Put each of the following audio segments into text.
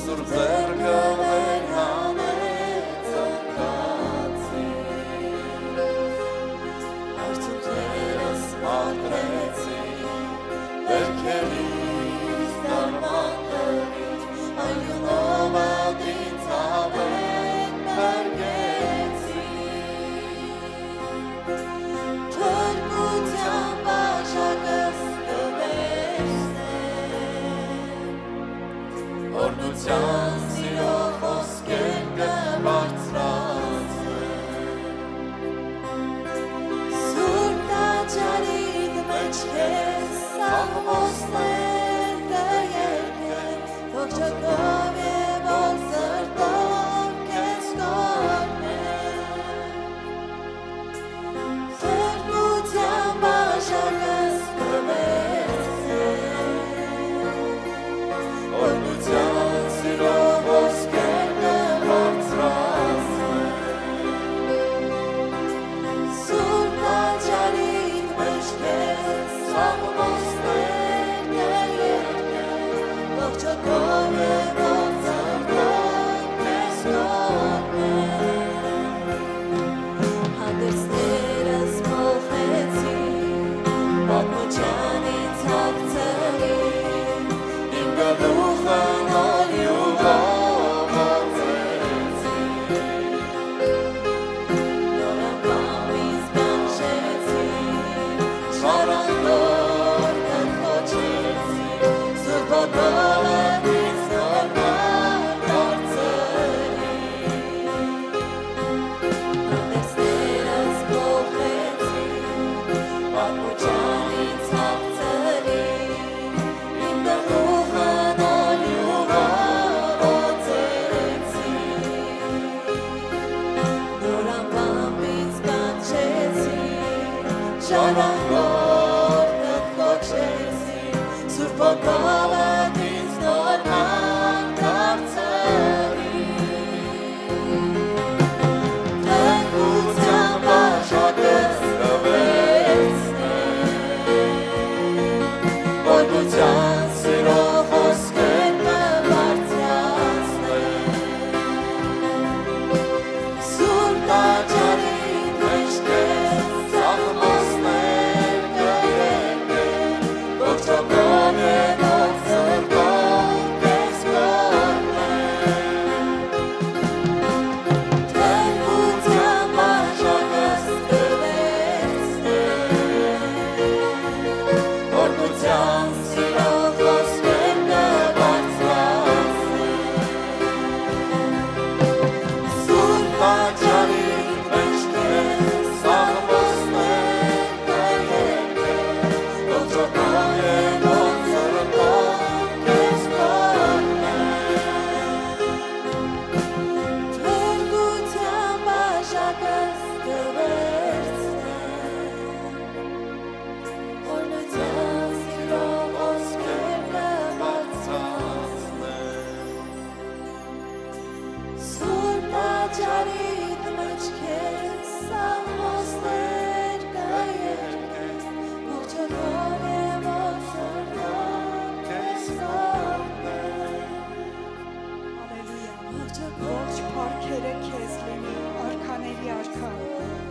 Սուրբ օգնով է ինձ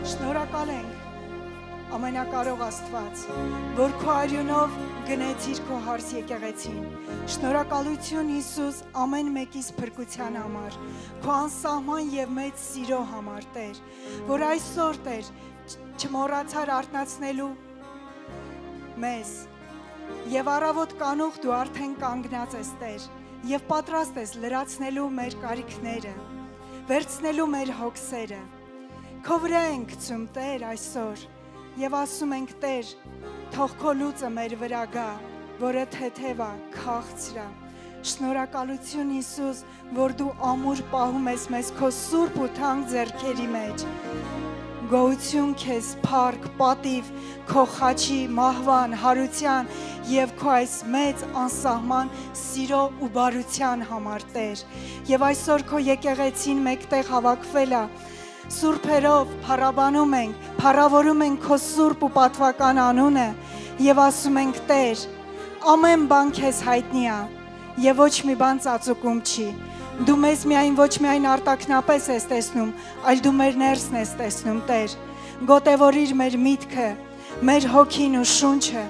Շնորհակալ ենք ամենակարող Աստված, որ քո արյունով գնեցիր քո հարս եկեղեցին։ Շնորհակալություն Հիսուս ամեն մեկիս փրկության համար, քո անսահման եւ մեծ սիրո համար, Տեր, որ այսօր Տեր չմոռացար արթնացնելու մեզ եւ առավոտ կանուխ դու արդեն կանգնած ես, Տեր, եւ պատրաստ ես լրացնելու մեր կարիքները, վերցնելու մեր հոգսերը։ Քո վրա ենք գցում, Տեր, այսօր եւ ասում ենք, Տեր, թող քո լուծը մեր վրա գա, որը թեթև է, քաղցր է։ Շնորհակալություն Հիսուս, որ դու ամուր պահում ես մեզ քո սուրբ ու թանկ ձեռքերի մեջ։ Գոհություն քեզ, փառք, պատիվ, քո խաչի, մահվան, հարության եւ քո այս մեծ անսահման սիրո ու բարության համար, Տեր։ Եվ այսօր քո եկեղեցին մեկտեղ հավաքվել է, սուրբերով փառաբանում ենք, փառավորում ենք քո սուրբ ու պատվական անունը եւ ասում ենք, Տեր, ամեն բան քեզ հայտնի է եւ ոչ մի բան ծածուկում չի։ Դու մեզ միայն ոչ միայն արտակնապես ես տեսնում, այլ դու մեր ներսն ես տեսնում, Տեր։ Գոտևորիր մեր միտքը, մեր հոգին ու շունչը,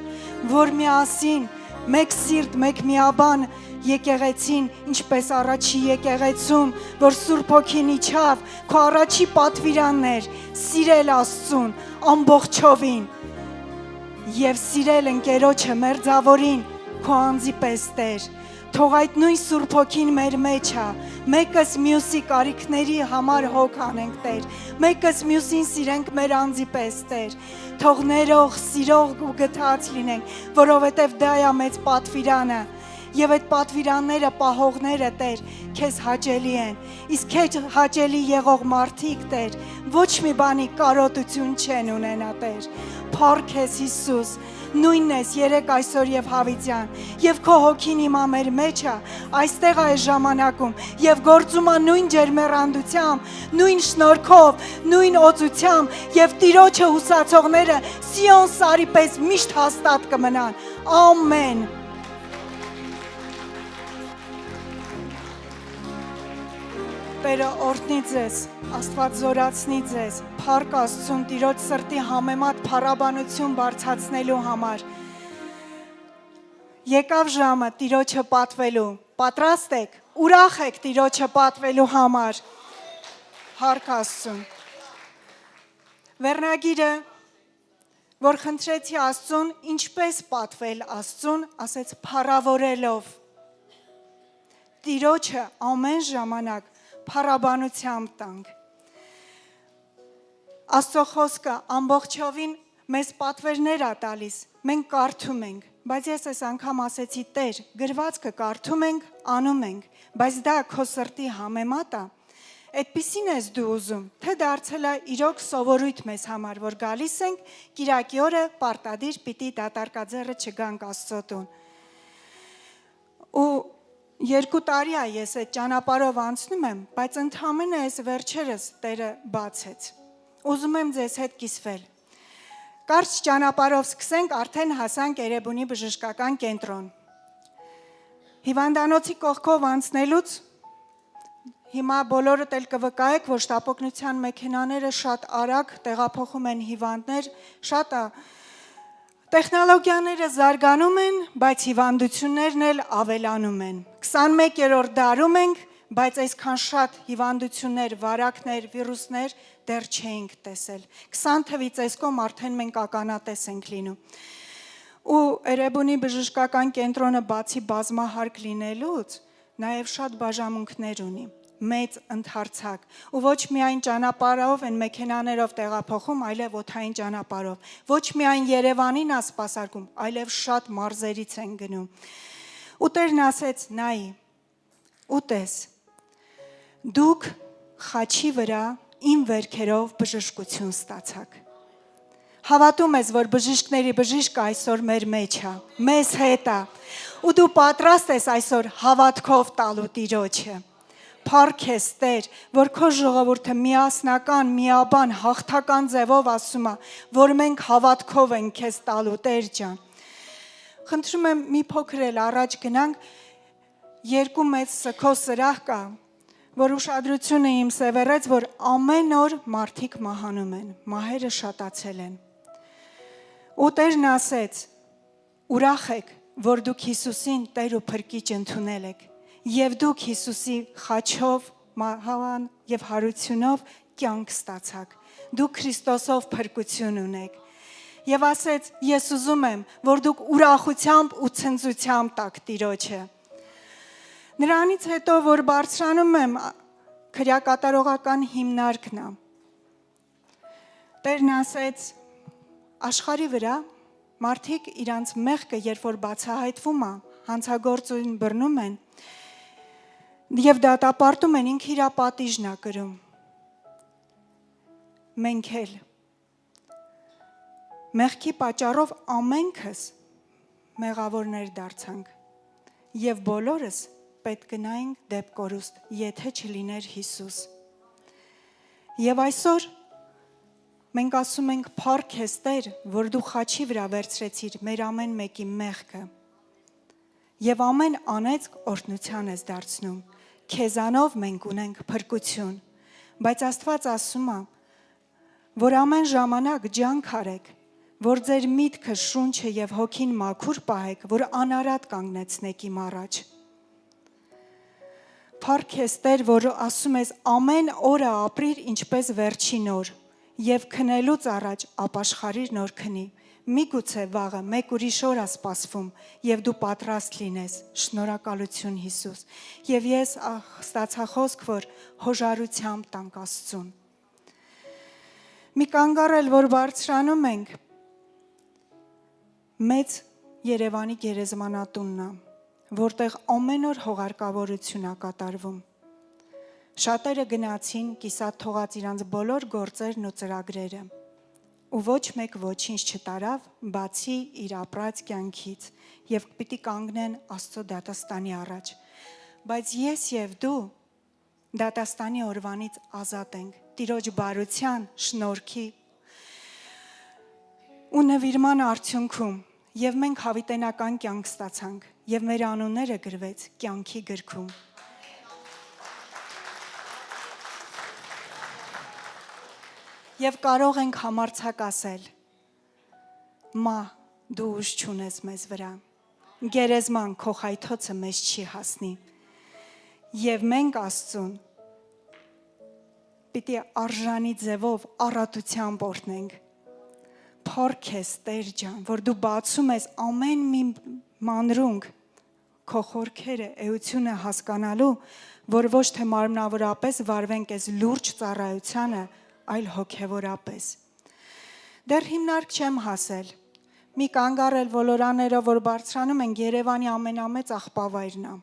որ միասին մեկ սիրտ, մեկ միաբան եկեղեցին, ինչպես առաջի եկեղեցում, որ Սուրբ Հոգին իջավ, քո առաջի պատվիրաններ, սիրել Աստծուն ամբողջովին եւ սիրել ընկերոջը մերձավորին, քո անձի պես, Տեր։ Թող այդ նույն Սուրբ Հոգին մեր մեջ է, մեկս մյուսի կարիքների համար հոգ անենք, Տեր, մեկս մյուսին սիրենք մեր անձի պես, Տեր։ Թող ներող, սիրող ու գթած լինենք, որովհետև դա է մեծ պատվիրանը։ Եվ այդ պատվիրանները, պահողները, Տեր, քեզ հաճելի են, իսկ քեզ հաճելի եղող մարդիկ, Տեր, ոչ մի բանի կարոտություն չեն ունենա, Տեր։ Փառք ես Հիսուս, նույնն ես երեք այսօր եւ հավիտյան, եւ քո հոգին հիմա մեր մեջ է, այստեղ է ժամանակում, եւ գործում է նույն ջերմեռանդությամբ, նույն շնորհքով, նույն օծությամբ, եւ Տիրոջը հուսացողները Սիոն սարի պես միշտ հաստատ կմնան։ Ամեն։ Տերը օրհնի ձեզ, Աստված զորացնի ձեզ, փառք Աստծուն Տիրոջ սրտի համեմատ փառաբանություն բարձրացնելու համար։ Եկավ ժամը Տիրոջը պատվելու, պատրաստ եք, ուրախ եք Տիրոջը պատվելու համար։ Փառք Աստծուն։ Վերնագիրը, որ խնդրեցի Աստծուն, ինչպես պատվել Աստծուն, ասեց փառավորելով։ Տիրոջը ամեն ժամանակ փառաբանությամբ տանք։ Աստծո խոսքը ամբողջովին մեզ պատվերներ է տալիս, մենք կարդում ենք, բայց ես այս անգամ ասեցի, Տեր, գրվածքը կարդում ենք, անում ենք, բայց դա քո սրտի համեմատ է։ Այդպիսին ես դու ուզում, թե դարձել է իրոք սովորույթ մեզ համար, որ գալիս ենք կիրակի օրը պարտադիր պիտի դատարկաձեռը չգանք Աստծո տուն։ Ու 2 տարի է ես այդ ճանապարհով անցնում եմ, բայց ընդհանրապես այս վերջերս Տերը բացեց։ Ուզում եմ ձեզ հետ կիսվել։ Կարճ ճանապարհով սկսենք, արդեն հասանք Էրեբունի բժշկական կենտրոն։ Հիվանդանոցի կողքով անցնելուց հիմա բոլորդ էլ կվկայեք, որ շտապօգնության մեքենաները շատ արագ տեղափոխում են հիվանդներ, շատ տեխնոլոգիաները զարգանում են, բայց հիվանդություններն էլ ավելանում են։ 21-րդ դարում ենք, բայց այսքան շատ հիվանդություններ, վարակներ, վիրուսներ դեռ չէինք տեսել։ 20 թվից այս կողմ արդեն մենք ականատես ենք լինում։ Ու Էրեբունի բժշկական կենտրոնը բացի բազմահարկ լինելուց, նաև շատ բաժանմունքներ ունի, մեծ ընդարձակ, ու ոչ միայն ճանապարհով են մեքենաներով տեղափոխում, այլև օդային ճանապարհով, ոչ միայն Երևանին է սպասարկում, այլև շատ մարզերից են գնում։ Ու Տերն ասեց՝ նայի, ու տես, դուք խաչի վրա իմ վերքերով բժշկություն ստացաք։ Հավատում ես, որ բժիշկների բժիշկը այսօր մեր մեջ է, մեզ հետ է, ու դու պատրաստ ես այսօր հավատքով տալու Տիրոջը։ Փառք ես Տեր, որ քո ժողովուրդը միասնական, միաբան, հաղթական ձևով ասում է, որ մենք հավատքով ենք քեզ տալու Տեր ջան։ Խնդրում եմ մի փոքր էլ առաջ գնանք, 2 մեծ սքո սրահ կա, որ ուշադրությունը իմ սևեռեց, որ ամեն օր մարդիկ մահանում են, մահերը շատացել են։ Ու Տերն ասեց. ուրախ եք, որ դուք Հիսուսին Տեր ու Փրկիչ ընդունել եք, եւ դուք Հիսուսի խաչով, մահվան եւ հարությունով կյանք ստացաք։ Դուք Քրիստոսով փրկություն ունեք։ Եվ ասեց. ես ուզում եմ, որ դուք ուրախությամբ ու ցնծությամբ տաք Տիրոջը։ Նրանից հետո, որ բարձրանում եմ, քրեակատարողական հիմնարկն է։ Տերն ասեց. աշխարի վրա մարդիկ իրանց մեղքը, երբ որ բացահայտվում է, հանցագործություն բռնում են եւ դատապարտում են, ինքը իր պատիժն է կրում։ Մենք էլ մեղքի պատճառով ամենքս մեղավորներ դարձանք եւ բոլորս պետք գնայինք դեպ կորուստ, եթե չլիներ Հիսուս։ Եվ այսօր մենք ասում ենք փառք ես Տեր, որ դու խաչի վրա վերցրեցիր մեր ամեն մեկի մեղքը եւ ամեն անեծք օրհնության ես դարձնում։ Քեզանով մենք ունենք փրկություն, բայց Աստված ասում է, որ ամեն ժամանակ ջանք արեք, որ ձեր միտքը, շունչը եւ հոգին մաքուր պահեք, որ անարատ կանգնեցնեք իմ առաջ։ Փառք ես Տեր, որ ասում ես ամեն օրը ապրիր ինչպես վերջին օր եւ քնելուց առաջ ապաշխարիր նոր քնի։ Միգուցե վաղը մեկ ուրիշ օր է սպասվում եւ դու պատրաստ լինես։ Շնորհակալություն Հիսուս։ Եվ ես ստացա խոսք, որ հոժարությամբ տանք Աստծուն։ Մի կանգառել, որ բարձրանում ենք, մեծ Երևանի գերեզմանատունն է, որտեղ ամեն օր հողարկավորություն է կատարվում։ Շատերը գնացին, կիսատ թողած իրանց բոլոր գործերն ու ծրագրերը, ու ոչ մեկ ոչինչ չտարավ, բացի իր ապրած կյանքից, եւ պիտի կանգնեն Աստծո դատաստանի առաջ։ Բայց ես եւ դու դատաստանի օրվանից ազատ ենք, Տիրոջ բարության, շնորհքի ու նվիրման արդյունքում, եւ մենք հավիտենական կյանք ստացանք, եւ մեր անունները գրվեց կյանքի գրքում։ Եվ կարող ենք համարձակ ասել. մա, դու ուժ չունես մեզ վրա, գերեզման քո խայթոցը մեզ չի հասնի, եւ մենք Աստծուն պիտի արժանի ձևով առատությամբ օրհնենք։ Փառք ես Տեր ջան, որ դու բացում ես ամեն մի մանրունք քո խորքերը, էությունը հասկանալու, որ ոչ թե մարմնավորապես վարվենք այս լուրջ ծառայությանը, այլ հոգևորապես։ Դեռ հիմնարկ չեմ հասել։ Մի կանգառել ոլորաներով, որ բարձրանում են Երևանի ամենամեծ աղբավայրն է։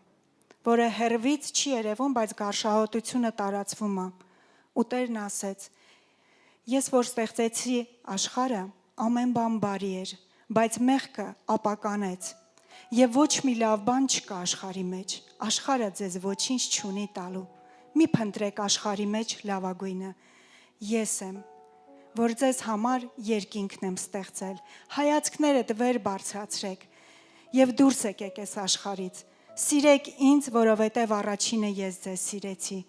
որը հեռվից չի երևում, բայց գարշահոտությունը տարածվում է։ Ու Տերն ասեց. Ես որ ստեղծեցի աշխարհը, ամեն բան բարի էր, բայց մեղքը ապականեց։ Եվ ոչ մի լավ բան չկա աշխարհի մեջ։ Աշխարհը ձեզ ոչինչ չունի տալու։ Մի փնտրեք աշխարհի մեջ լավագույնը։ Ես եմ, որ ձեզ համար երկինքն եմ ստեղծել։ Հայացքներդ վեր բարձրացրեք եւ դուրս եկեք այս աշխարհից։ Սիրեք ինձ, որովհետեւ առաջինը ես ձեզ սիրեցի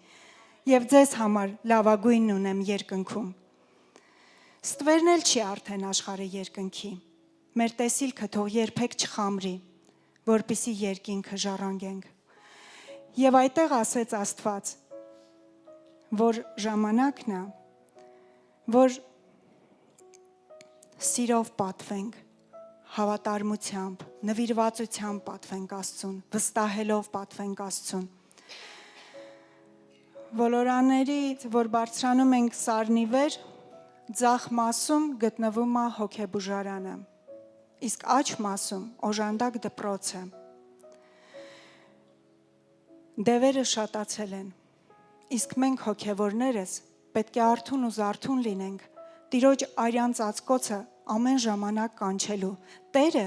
եւ ձեզ համար լավագույնն ունեմ երկնքում։ Ստվերն էլ չի արդեն աշխարհի երկնքի։ Մեր տեսիլքը թող երբեք չխամրի, որպիսի երկինքը ժառանգենք։ Եվ այդտեղ ասեց Աստված, որ ժամանակն է, որ սիրով պատվենք, հավատարմությամբ, նվիրվածությամբ պատվենք Աստծուն, վստահելով պատվենք Աստծուն։ Ոլորաններից, որ բարձրանում ենք սարնի վեր, ձախ մասում գտնվում է հոգեբուժարանը, իսկ աջ մասում օժանդակ դպրոցը։ Դևերը շատացել են, իսկ մենք հոգևորներս պետք է արթուն ու զարթուն լինենք, Տիրոջ արյան ծածկոցը ամեն ժամանակ կանչելու։ Տերը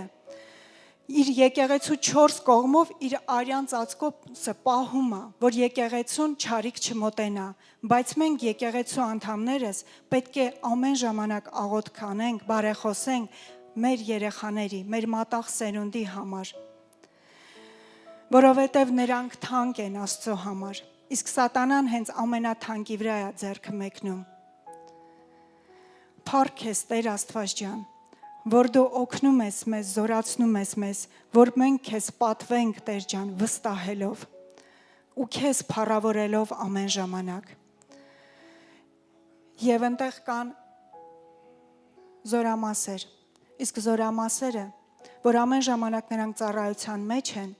իր եկեղեցու 4 կողմով իր արյան ծածկոցը պահում է, որ եկեղեցուն չարիք չմոտենա, բայց մենք եկեղեցու անդամներս պետք է ամեն ժամանակ աղոթք անենք, բարեխոսենք մեր երեխաների, մեր մատաղ սերունդի համար, որովհետև նրանք թանկ են Աստծո համար, իսկ սատանան հենց ամենաթանկի վրա է ձեռքը մեկնում։ Փառք ես Տեր Աստված ջան, որ դու օգնում ես մեզ, զորացնում ես մեզ, որ մենք քեզ պատվենք Տեր ջան, վստահելով ու քեզ փառավորելով ամեն ժամանակ։ Եվ այնտեղ կան զորամասեր, իսկ զորամասերը, որ ամեն ժամանակ նրանք ծառայության մեջ են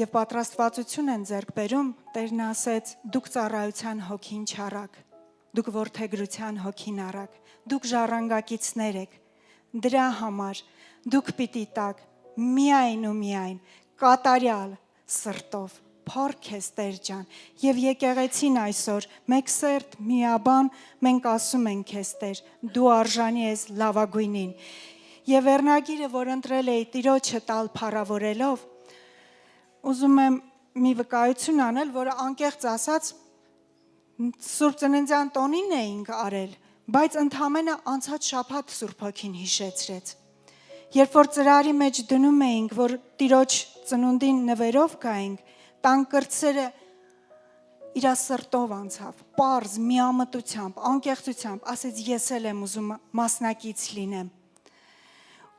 եւ պատրաստվածություն են ձեռք բերում, Տերն ասեց, դուք ծառայության հոգին չառաք, դուք որդեգրության հոգին առաք, դուք ժառանգակիցներ եք, դրա համար դուք պիտի տակ միայն ու միայն կատարյալ սրտով, փառք ես Տեր ջան, եւ եկեղեցին այսօր մեկ սերտ միաբան մենք ասում ենք քեզ Տեր, դու արժանի ես լավագույնին։ Եվ վերնագիրը, որ ընտրել էի Տիրոջը տալ փառավորելով, ուզում եմ մի վկայություն անել, որը անկեղծ ասած Սուրբ Ծննդյան տոնին էինք արել, բայց ընդամենը անցած շաբաթ Սուրբ Հոգին հիշեցրեց։ Երբ որ ծրարի մեջ դնում էինք, որ Տիրոջ ծնունդին նվերով գայինք, տան կրտսերը իր սրտով անցավ, պարզ, միամտությամբ, անկեղծությամբ, ասեց ես էլ եմ ուզում մասնակից լինեմ։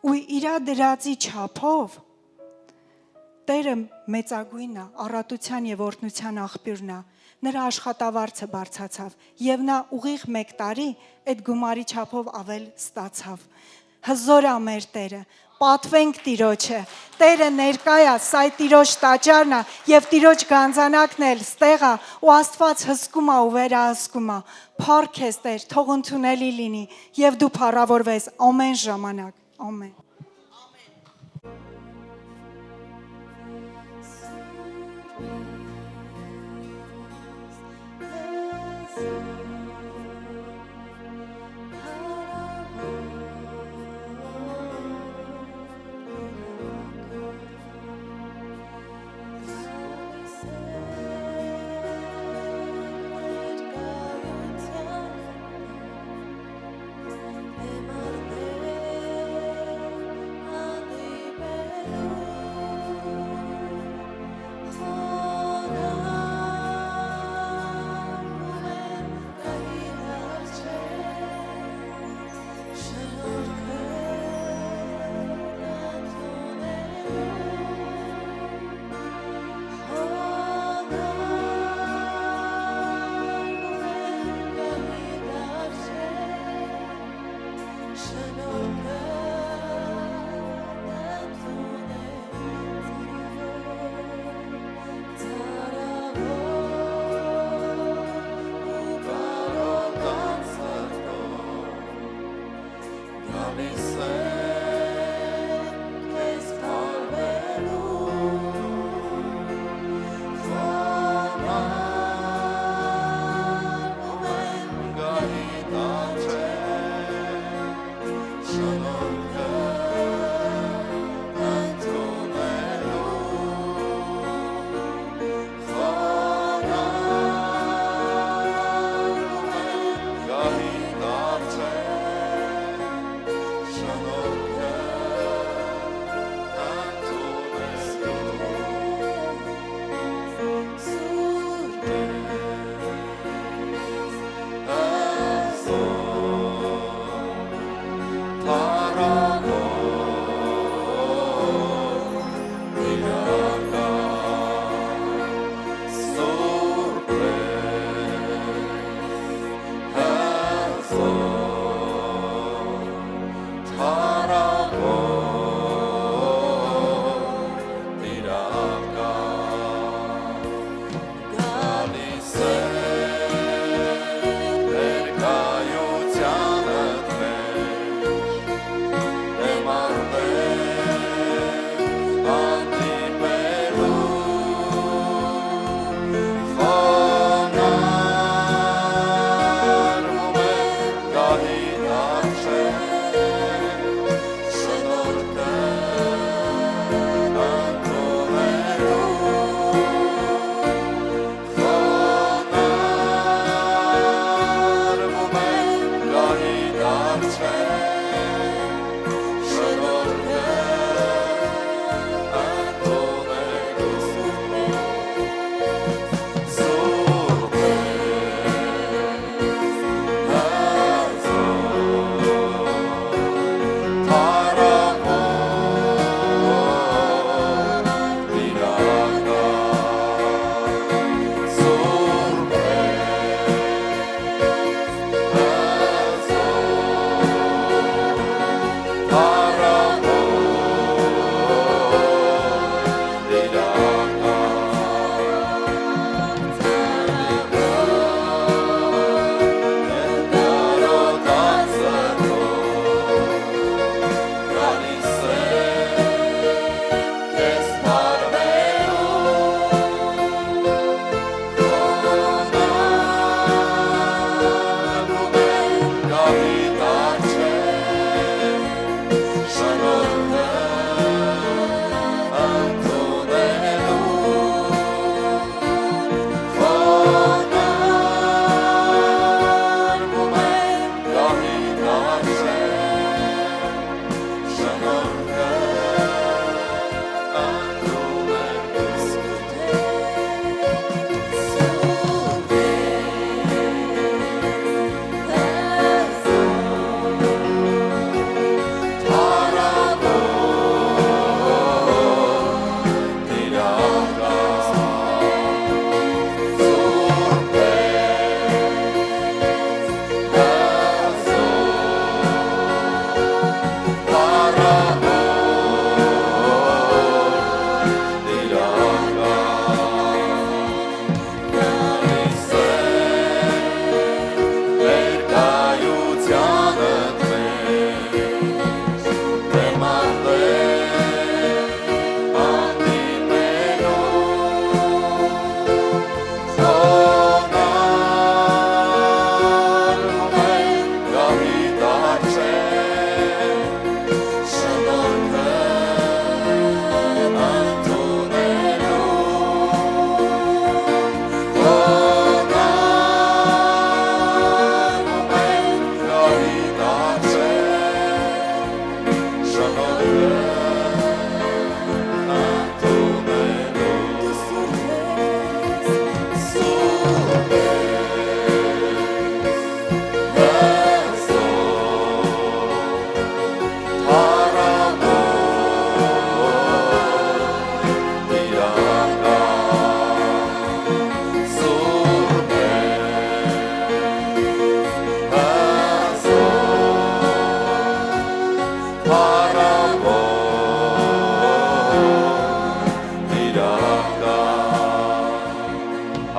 Ու իր դրածի չափով Տերը մեծագույնն է, առատության եւ օրհնության աղբյուրն է, նրա աշխատավարձը բարձացավ եւ նա ուղիղ 1 տարի այդ գումարի չափով ավել ստացավ։ Հզոր է մեր Տերը, պատվենք Տիրոջը, Տերը ներկա է, սա Տիրոջ տաճարն է եւ Տիրոջ գանձանակն էլ ստեղ է ու Աստված հսկում է ու վերահսկում է։ Փառք ես Տեր, թող ընդունելի լինի եւ դու փառավորվես ամեն ժամանակ։ Ամեն։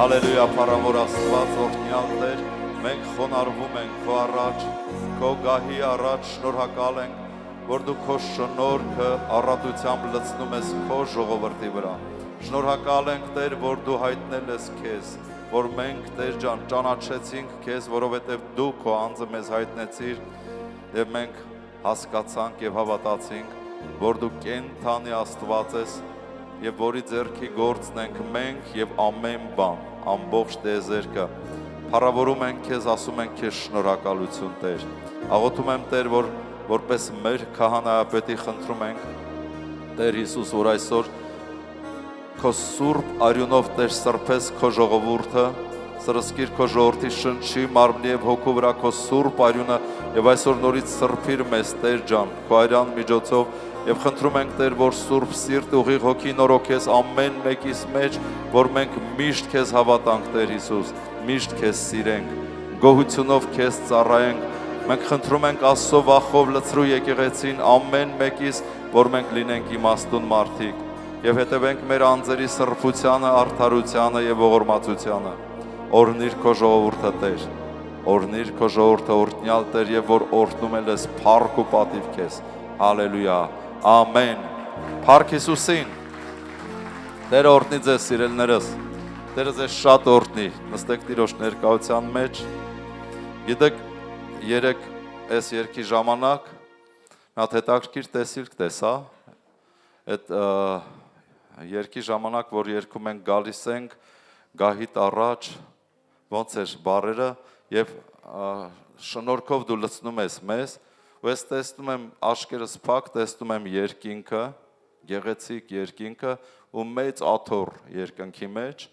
Հալելույա, փառավոր Աստված, օրհնյալ Տեր, մենք խոնարհվում ենք քո առաջ, քո գահի առաջ շնորհակալ ենք, որ դու քո շնորհքը առատությամբ լցնում ես քո ժողովրդի վրա։ Շնորհակալ ենք Տեր, որ դու հայտնել ես քեզ, որ մենք Տեր ջան ճանաչեցինք քեզ, որովհետև դու քո անձը մեզ հայտնեցիր եւ մենք հասկացանք եւ հավատացինք, որ դու կենթանի Աստված ես եւ որի ձեռքի գործն ենք մենք եւ ամեն բան, ամբողջ տիեզերքը։ Փառավորում ենք քեզ, ասում ենք քեզ շնորհակալություն Տեր։ Աղոթում եմ Տեր, որ որպես մեր քահանայապետի խնդրում ենք Տեր Հիսուս, որ այսօր քո սուրբ արյունով Տեր սրբես քո ժողովուրդը, սրսկիր քո ժողովրդի շնչի, մարմնի եւ հոգու վրա քո սուրբ արյունը եւ այսօր նորից սրբիր մեզ Տեր ջան, քո արյան միջոցով եւ խնդրում ենք Տեր, որ սուրբ սիրտ ուղիղ հոգի նորոգես ամեն մեկիս մեջ, որ մենք միշտ քեզ հավատանք Տեր Հիսուս, միշտ քեզ սիրենք, գոհությունով քեզ ծառայենք։ Մենք խնդրում ենք Աստծո վախով լցրու եկեղեցին ամեն մեկիս, որ մենք լինենք իմաստուն մարդիկ եւ հետևենք մեր անձերի սրբությանը, արդարությանը եւ ողորմածությանը։ Օրհնիր քո ժողովուրդը Տեր, օրհնիր քո ժողովուրդը օրհնյալ Տեր եւ որ օրհնում ես փառք ու պատիվ քեզ։ Հալելույա, ամեն։ Փառք Հիսուսին։ Տերը օրհնի ձեզ սիրելիներս, Տերը ձեզ շատ օրհնի, նստեք Տիրոջ ներկայության մեջ։ Գիտեք, երեք այս երկի ժամանակ Մատ հետաքրքիր տեսիլք տեսա, այդ երկի ժամանակ, որ երկում ենք գալիս ենք, գահիտ առաջ, ոնց էր բարերը, և շնորհքով դու լցնում ես մեզ, ու ես տեսնում եմ աշկերս փակ, տեսնում եմ երկինքը, գեղեցիկ երկինքը, ու մեծ աթոռ երկնքի մեջ,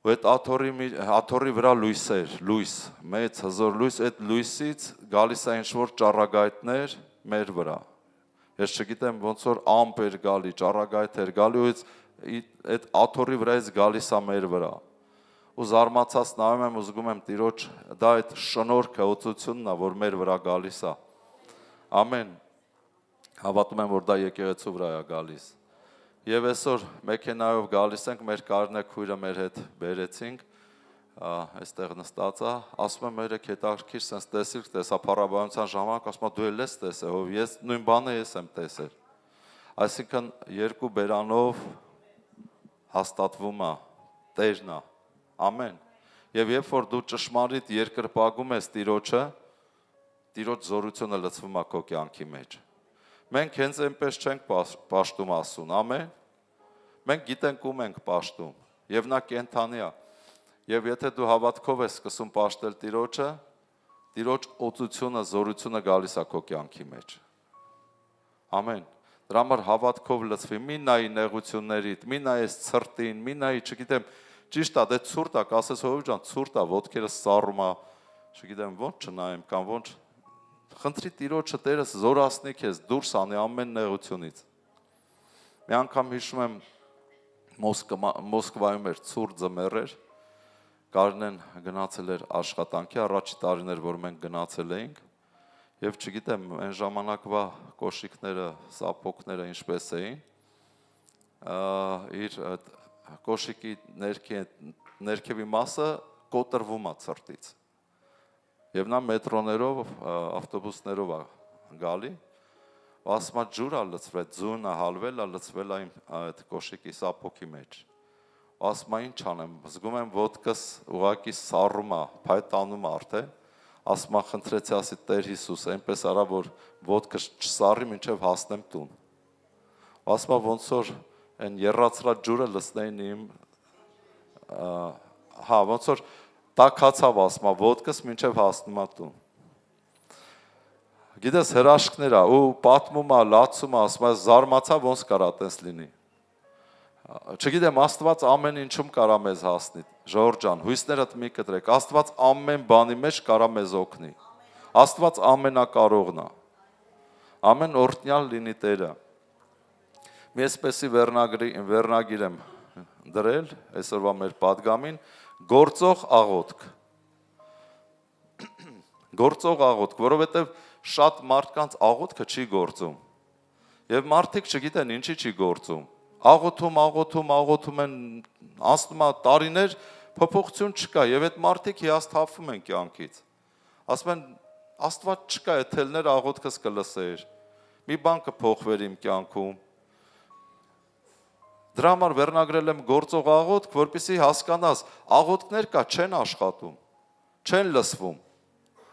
ու այդ աթոռի վրա լույս էր, լույս, մեծ հզոր լույս, այդ լույսից գալիս է ինչ-որ ճառագայթներ մեր վրա, ես չգիտեմ ոնց որ ամպ էր գալի, ճառագայթ էր գալի, ու այդ աթոռի վրայից գալիս է մեր վրա, ու զարմացած նայում եմ ու զգում եմ Տիրոջ, դա այդ շնորհքը, օծությունն է, որ մեր վրա գալիս է, ամեն, հավատում եմ, որ դա եկեղեցու վրա է գալիս, և այսօր մեքենայով գալիս ենք, մեր Կարինե քույրը մեր հետ բերեցինք, այստեղ նստած է, ասում եմ երեք հետաքրքիր սենց տեսիլք, տեսա փառաբանության ժամանակ, ասում եմ դու էլ ես տեսել, հով ես նույն բանը ես եմ տեսել, այսինքն երկու բերանով հաստատվում է, Տերն է, ամեն, և երբ որ դու ճշմարիտ երկրպագում ես Տիրոջը, Տիրոջ զորությունը լցվում է քո կյանքի մեջ, մենք հենց այնպես չենք պաշտում ասուն, ամեն, մենք գիտենք ում ենք պաշտում, և նա կենդանի է, և եթե դու հավատքով ես սկսում պաշտել Տիրոջը, Տիրոջ օծությունը, զորությունը գալիս է քո կյանքի մեջ, ամեն, դրա համար հավատքով լցվի, մի նայի նեղություններիդ, մի նայես ցրտին, մի նայի, չգիտեմ, ճիշտ է, դե ցուրտ է, կասես հովիվ ջան, ցուրտ է, ոտքերս սառում է, չգիտեմ, ոնց չնայեմ կամ ոնց, խնդրի Տիրոջը Տերս զորացնի քեզ, դուրս անի ամեն նեղությունից, մի անգամ հիշում եմ Մոսկվայում էր ցուրտ ձմեռ էր, Կարինեն գնացել էր աշխատանքի, առաջի տարիներ, որ մենք գնացել էինք, և չգիտեմ, այն ժամանակվա կոշիկները, սապոկները ինչպես էին, իր կոշիկի ներքևի մասը կոտրվում է ցրտից, և նա մետրոներով, ավտոբուսներով է գալի, ասում է ջուր է լցվել, ձուն է հալվել, լցվել է այդ կոշիկի սապոկի մեջ, ասում է ինչ անեմ, զգում եմ ոտքս ուղղակի սառում է, փայտանում է արդեն, ասում է խնդրեցի ասի Տեր Հիսուս, այնպես արա, որ ոտքս չսառի մինչև հասնեմ տուն, ասում է ոնց որ այն եռացրած ջուրը լցնեին իմ, ոնց որ տաքացավ ասում է ոտքս մինչև հասնում է տուն, գիտես հրաշքներ է, ու պատմում է, լացում է, ասում է զարմացա ոնց կարա տես լինի, չգիտեմ, Աստված ամեն ինչում կարա մեզ հասնի, Ժողովուրդ ջան, հույսներդ մի կտրեք, Աստված ամեն բանի մեջ կարա մեզ օգնի, Աստված ամենակարողն է, ամեն օրհնյալ լինի Տերը, մի այսպեսի վերնագիր եմ դրել, այսօրվա մեր պատգամին, գործող աղոթք, որովհետև շատ մարդկանց աղոթքը չի գործում, և մարդիկ չգիտեն ինչի չի գործում, աղոթում են, անցնում է տարիներ, փոփոխություն չկա, և այդ մարդիկ հիասթափվում են կյանքից, ասում են, Աստված չկա, եթելներ աղոթքս կլսեր, մի բան կփոխվեր իմ կյանքում, դրա համար վերնագրել եմ գործող աղոթք, որպեսզի հասկանաս, աղոթքներ կա, չեն աշխատում, չեն լսվում,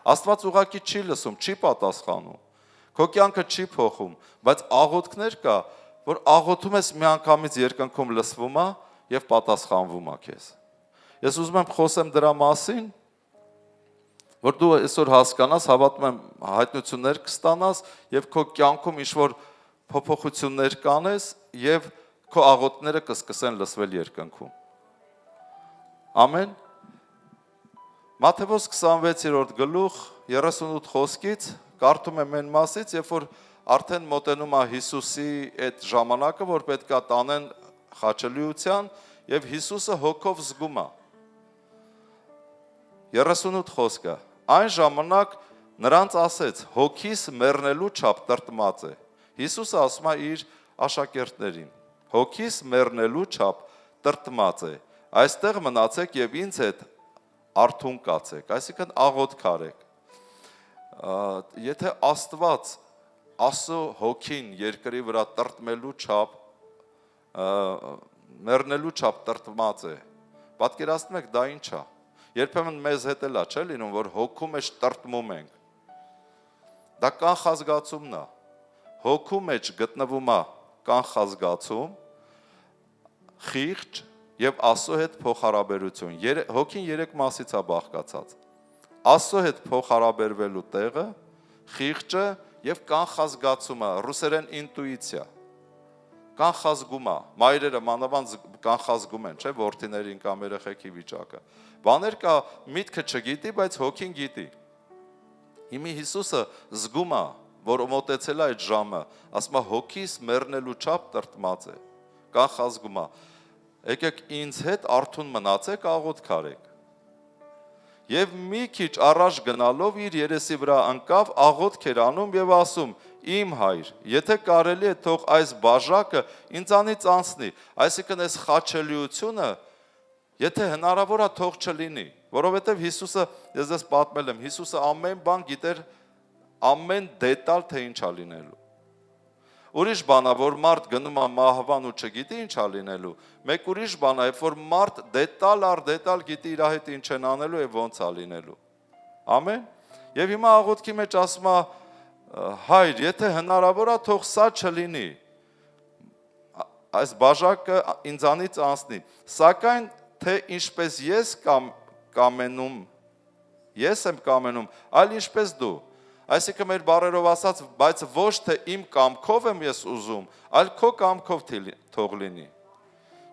Աստված ուղղակի չի լսում, չի պատասխանում, քո կյանքը չի փոխում, բայց աղոթքներ կա, որ աղոթում ես մի անգամից երկնքում լսվում է և պատասխանվում է քեզ, ես ուզում եմ խոսեմ դրա մասին, որ դու այսօր հասկանաս, հավատում եմ հայտնություններ կստանաս և քո կյանքում ինչ-որ փոփոխություններ կանես և քո աղոթքները կսկսեն լսվել երկնքում, ամեն, Մատթեոս 26-րդ գլուխ 38 խոսքից կարդում եմ այն մասից, երբ որ արդեն մոտենում է Հիսուսի այդ ժամանակը, որ պետք է տանեն խաչելիության և Հիսուսը հոգով զգում է, 38 խոսքը, այն ժամանակ նրանց ասեց, հոգիս մեռնելու չափ տրտմած է, Հիսուսը ասում է իր աշակերտներին, հոգիս մեռնելու չափ տրտմած է, այստեղ մնացեք և ինձ հետ արթուն կացեք, այսինքն աղոթք արեք, եթե Աստված Աստծո հոգին երկրի վրա տրտմելու չափ, մեռնելու չափ տրտմած է, պատկերացնում եք դա ինչ է, երբեմն մեզ հետ էլ է չէ լինում, որ հոգու մեջ տրտմում ենք, Դա կանխազգացումն է։ Հոգու մեջ գտնվում է կանխազգացում, խիղճ եւ Աստծո հետ փոխհարաբերություն։ Հոգին 3 մասից է բաղկացած։ Աստծո հետ փոխհարաբերվելու տեղը, խիղճը եւ կանխազգացումը, ռուսերեն ինտուիցիա։ Կանխազգում է, մայրերը մանավանդ կանխազգում են, չէ՞, որդիներին կամ երեխեքի վիճակը։ Բաներ կա, միտքը չգիտի, բայց հոգին գիտի։ Հիմա Հիսուսը զգում է, որ մոտեցել է այդ ժամը, ասում է հոգիս մեռնելու չափ տրտմած է, կանխազգում է։ Եկեք ինձ հետ արթուն մնացեք, աղոթք արեք։ Եվ մի քիչ առաջ գնալով իր երեսի վրա ընկավ, աղոթք էր անում եւ ասում. Իմ հայր, եթե կարելի է, թող այս բաժակը ինձանից անցնի, այսինքն այս խաչելիությունը, եթե հնարավոր է, թող չլինի, որովհետեւ Հիսուսը, ես դες պատմել եմ, Հիսուսը ամեն բան գիտեր, ամեն դետալ թե ինչ է լինելու։ Ուրիշ բան է, որ մարդ գնում է մահվան ու չգիտի ինչ է լինելու, մեկ ուրիշ բան է, որ մարդ դետալ առ դետալ գիտի իր հետ ինչ են անելու եւ ոնց է լինելու։ Ամեն։ Եվ հիմա աղոթքի մեջ ասում է. հայր, եթե հնարավոր է, թող սա չլինի, այս բաժակը ինձանից անցնի, սակայն թե ինչպես ես կամենում, ես եմ կամենում, այլ ինչպես դու, այսինքն մեր բառերով ասած, բայց ոչ թե իմ կամքով եմ ես ուզում, այլ քո կամքով թող լինի,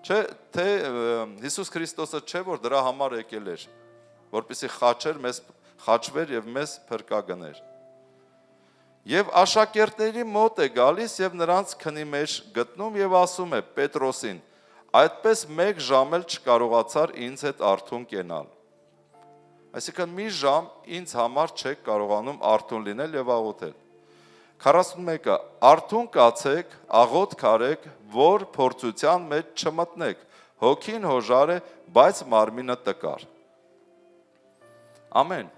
չէ, թե Հիսուս Քրիստոսը չէ, որ դրա համար եկել էր, որպեսզի խաչվեր եւ մեզ փրկա գներ։ Եվ աշակերտների մոտ է գալիս եւ նրանց քնի մեջ գտնում եւ ասում է Պետրոսին. այդպես մեկ ժամ էլ չկարողացար ինձ հետ արթուն կենալ։ Այսինքն մի ժամ ինձ համար չեք կարողանում արթուն լինել եւ աղոթել։ 41-ը արթուն կացեք, աղոթք արեք, որ փորձության մեջ չմտնեք։ Հոգին հոժար է, բայց մարմինը տկար։ Ամեն։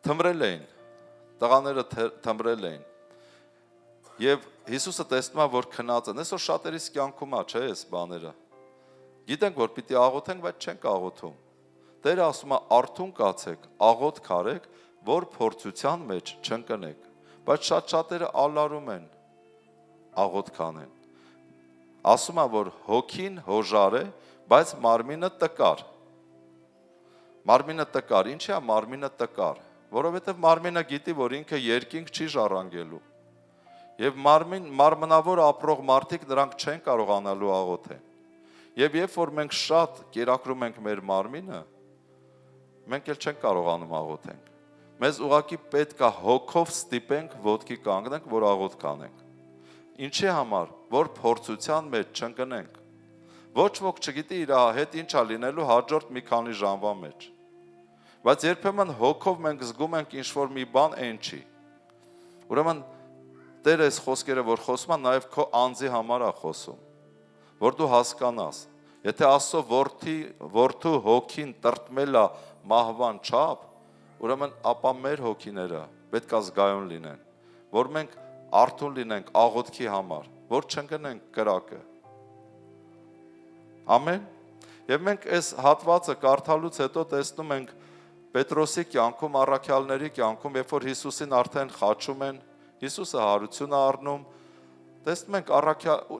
Թմրել էին։ Տղաները թմրել էին։ Եվ Հիսուսը տեսնում է, որ քնած են։ Այսօր շատերիս կյանքում է, չէ՞, այս բաները։ Գիտենք, որ պիտի աղոթենք, բայց չենք աղոթում։ Տերը ասում է, արթուն կացեք, աղոթք արեք, որ փորձության մեջ չընկնեք։ Բայց շատերը ալարում են, աղոթք անեն։ Ասում է, որ հոգին հոժար է, բայց մարմինը տկար։ Մարմինը տկար, ինչի է մարմինը տկար։ Որովհետև մարմինը գիտի, որ ինքը երկինք չի ժառանգելու։ Եվ մարմնավոր ապրող մարդիկ նրանք չեն կարողանալու աղոթել։ Եվ երբ որ մենք շատ կերակրում ենք մեր մարմինը, մենք էլ չենք կարողանում աղոթենք։ Մեզ ուղղակի պետք է հոգով ստիպենք, ոտքի կանգնենք, որ աղոթք անենք։ Ինչի համար, որ փորձության մեջ չընկնենք։ Ոչ ոք չգիտի իր հետ ինչ է լինելու հաջորդ մի քանի ժամվա մեջ։ Բայց երբեմն հոգով մենք զգում ենք ինչ-որ մի բան այն չի։ Ուրեմն Տերը այս խոսքերը, որ խոսում է, նաև քո անձի համար է խոսում, որ դու հասկանաս, եթե Աստծո որդու հոգին տրտմել է մահվան չափ, ուրեմն ապա մեր հոգիները պետք է զգայուն լինեն, որ մենք արթուն լինենք աղոթքի համար, որ չընկնենք կրակը։ Ամեն։ Եվ մենք այս հատվածը կարդալուց հետո տեսնում ենք Պետրոսի կյանքում, առաքյալների կյանքում, երբ որ Հիսուսին արդեն խաչում են, Հիսուսը հարություն է առնում, տեսնում ենք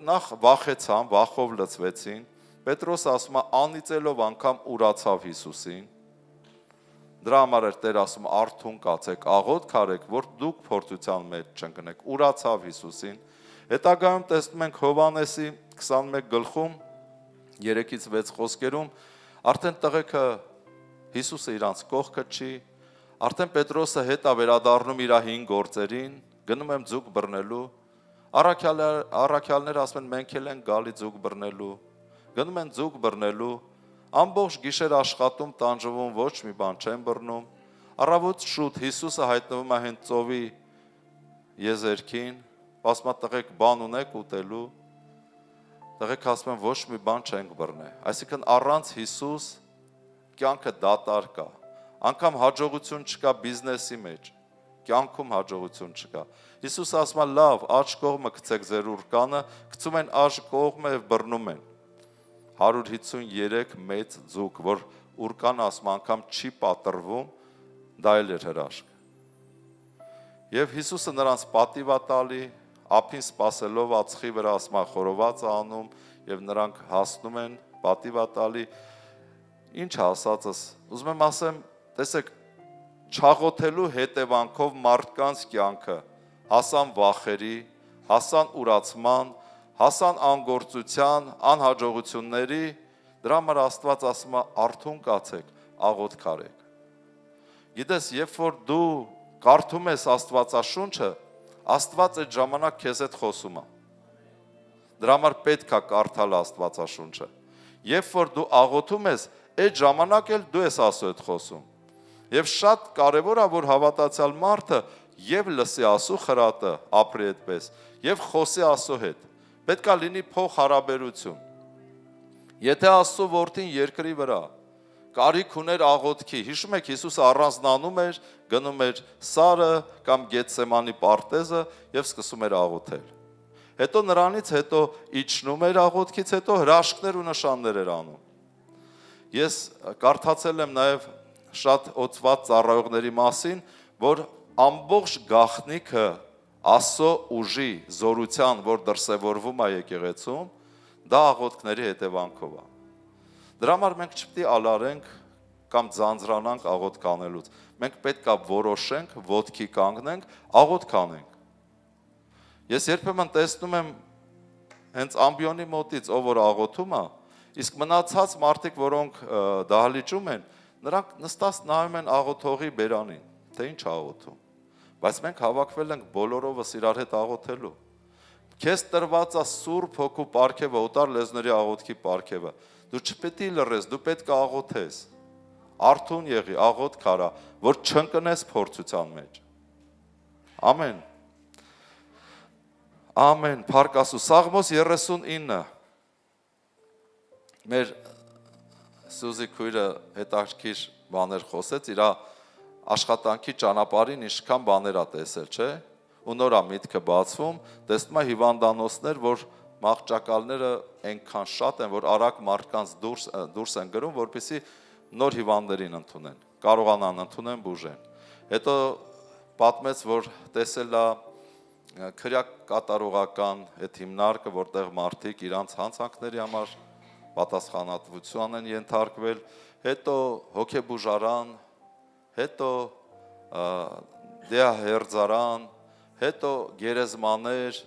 նախ վախեցան, վախով լցվեցին, Պետրոսը ասում է անիծելով անգամ ուրացավ Հիսուսին, դրա համար էր Տեր ասում արթուն կացեք, աղոթք արեք, որ դուք փորձության մեջ չընկնեք, ուրացավ Հիսուսին, հետագայում տեսնում ենք Հովհաննեսի 21 գլխում, 3-ից 6 խոսքերում, արդեն տղեկը Հիսուսը իրանց կողքը չի, արդեն Պետրոսը հետ է վերադառնում իր 5 գործերին, գնում եմ ձուկ բռնելու, առաքյալները ասում են մենք էլ ենք գալի ձուկ բռնելու, գնում են ձուկ բռնելու, ամբողջ գիշեր աշխատում, տանջվում, ոչ մի բան չեն բռնում, առավոտ շուտ Հիսուսը հայտնվում է հենց ծովի եզերքին, ասում է տղեկ բան ունեք ուտելու, տղեկ ասում են ոչ մի բան չենք բռնել, այսինքն առանց Հիսուս կյանքը դատար կա, անգամ հաջողություն չկա բիզնեսի մեջ, կյանքում հաջողություն չկա։ Հիսուսը ասում է լավ, աջ կողմը գցեք ձեր ուրկանը, գցում են աջ կողմը եւ բռնում են։ 153 մեծ ձուկ, որ ուրկանը ասում անգամ չի պատրվում, դա էլ էր հրաշք։ Եվ Հիսուսը նրանց պատիվ է տալի, ափին սպասելով ածխի վրա ասма խորոված անում եւ նրանք հասնում են պատիվ է տալի։ Ինչ ասածս, ուզում եմ ասեմ, տեսեք, չաղոթելու հետևանքով մարդկանց կյանքը հասան վախերի, հասան ուրացման, հասան անգործության, անհաջողությունների, դրա համար Աստված ասում է արթուն կացեք, աղոթք արեք։ Գիտես, երբ որ դու կարդում ես Աստվածաշունչը, Աստված այդ ժամանակ քեզ հետ խոսում է։ Դրա համար պետք է կարդալ Աստվածաշունչը։ Երբ որ դու աղոթում ես, այդ ժամանակ էլ դու ես Աստծո հետ խոսում։ Եվ շատ կարևոր է, որ հավատացյալ մարդը եւ լսի Աստծո խրատը, ապրի այդպես, եւ խոսի Աստծո հետ։ Պետք է լինի փոխհարաբերություն։ Եթե Աստծո որդին երկրի վրա կարիք ուներ աղոթքի, հիշում եք Հիսուսը առանձնանում էր, գնում էր Սարը կամ Գեթսեմանի պարտեզը եւ սկսում էր աղոթել։ Հետո նրանից հետո իջնում էր աղոթքից հետո հրաշքներ ու նշաններ էր անում։ Ես կարդացել եմ նաեւ շատ օծված ծառայողների մասին, որ ամբողջ գաղտնիքը Աստծո ուժի, զորության, որ դրսևորվում է եկեղեցում, դա աղոթքների հետևանքով է։ Դրա համար մենք չպետք է ալարենք կամ ձանձրանանք աղոթք անելուց։ Մենք պետք է որոշենք, ոտքի կանգնենք, աղոթք անենք։ Ես երբեմն տեսնում եմ հենց ամբիոնի մոտից, ով որ աղոթում է, իսկ մնացած մարդիկ, որոնք դահլիճում են, նրանք նստած նայում են աղոթողի բերանին, թե ինչ աղոթում։ Բայց մենք հավաքվել ենք բոլորովս իրար հետ աղոթելու։ Քեզ տրված է Սուրբ Հոգու պարգևը, օտար լեզուների աղոթքի պարգևը։ Դու չպետք է լռես, դու պետք է աղոթես։ Արթուն եղի, աղոթք արա, որ չընկնես փորձության մեջ։ Ամեն։ Ամեն, փառք Աստծո։ Սաղմոս 39։ Մեր Սուզի քույրը հետաքրքիր բաներ խոսեց, իր աշխատանքի ճանապարհին ինչքան բաներ ա տեսել, չէ՞։ Ու նոր ա միտքը բացվում, տեսնում ա հիվանդանոցներ, որ մահճակալները այնքան շատ են, որ արագ մարդկանց դուրս են գրում, որպեսզի նոր հիվանդներին ընդունեն, կարողանան ընդունեն, բուժեն։ Հետո պատմեց, որ տեսել ա քրյակ կատարողական այդ հիմնարկը, որտեղ մարդիկ իրանց հանցանքների համար պատասխանատվության են ենթարկվել, հետո հոգեբուժարան, հետո դիահերձարան, հետո գերեզմաներ,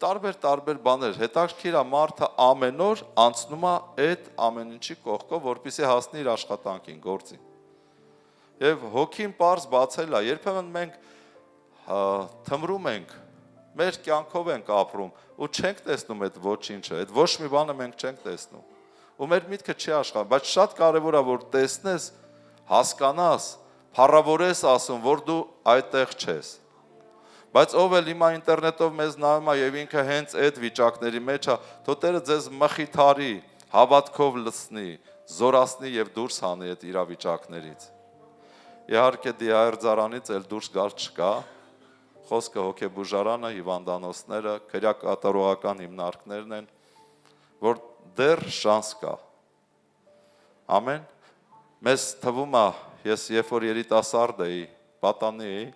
տարբեր բաներ, հետաքրքիր է մարդը ամեն օր անցնում է այդ ամեն ինչի կողքով, որպեսզի հասնի իր աշխատանքին, գործին։ Եվ հոգին պարզ բացել է, երբեմն մենք թմրում ենք, մեր կյանքով ենք ապրում ու չենք տեսնում այդ ոչինչը, այդ ոչ մի բանը մենք չենք տեսնում։ Ու մեր միտքը չի աշխատում, բայց շատ կարևոր է, որ տեսնես, հասկանաս, փառավորես ասում, որ դու այդտեղ չես։ Բայց ով էլ հիմա ինտերնետով մեզ նայում է եւ ինքը հենց այդ վիճակների մեջ է, թո Տերը ձեզ մխիթարի, հավատքով լցնի, զորացնի եւ դուրս հանի այդ իրավիճակներից։ Իհարկե դիահերձարանից էլ դուրս գալ չկա, խոսքը հոգեբուժարանը, հիվանդանոցները, քրյակ կատարողական հիմնարկներն են, որ դեռ շանս կա։ Ամեն։ Մեզ թվում է, ես երբ որ երիտասարդ էի, պատանի էի,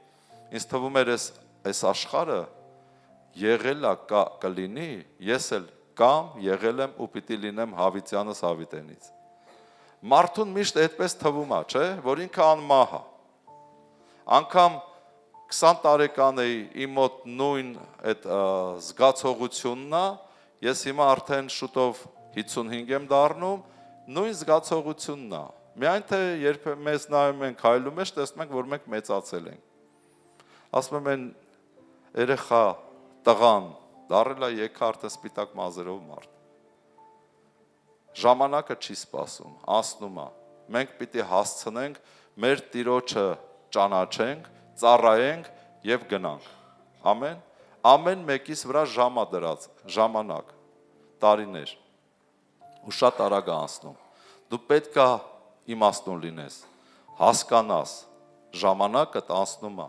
ինձ թվում էր այս աշխարհը եղել է կլինի, ես էլ կամ եղել եմ ու պիտի լինեմ Հավիտյանս Հավիտենից։ Մարդուն միշտ այդպես թվում է, չէ, որ ինքը անմահ է։ Անկամ 20 տարեկան էի, իմ մոտ նույն այդ զգացողությունն է, ես հիմա արդեն շուտով 55 եմ դառնում, նույն զգացողությունն է։ Միայն թե երբ մեզ նայում ենք հայլու մեջ, տեսնում ենք, որ մենք մեծացել ենք։ Ասում են երեխա, տղան, դառել է եկա արդեն սպիտակ մազերով մարդ։ Ժամանակը չի սպասում, անցնում է։ Մենք պիտի հասցնենք մեր Տիրոջը ճանաչենք, ծառայենք եւ գնանք։ Ամեն։ Ամեն մեկիս վրա ժամա դրած, ժամանակ, տարիներ։ Ու շատ արագ է անցնում։ Դու պետք է իմաստուն լինես, հասկանաս, ժամանակը անցնում է։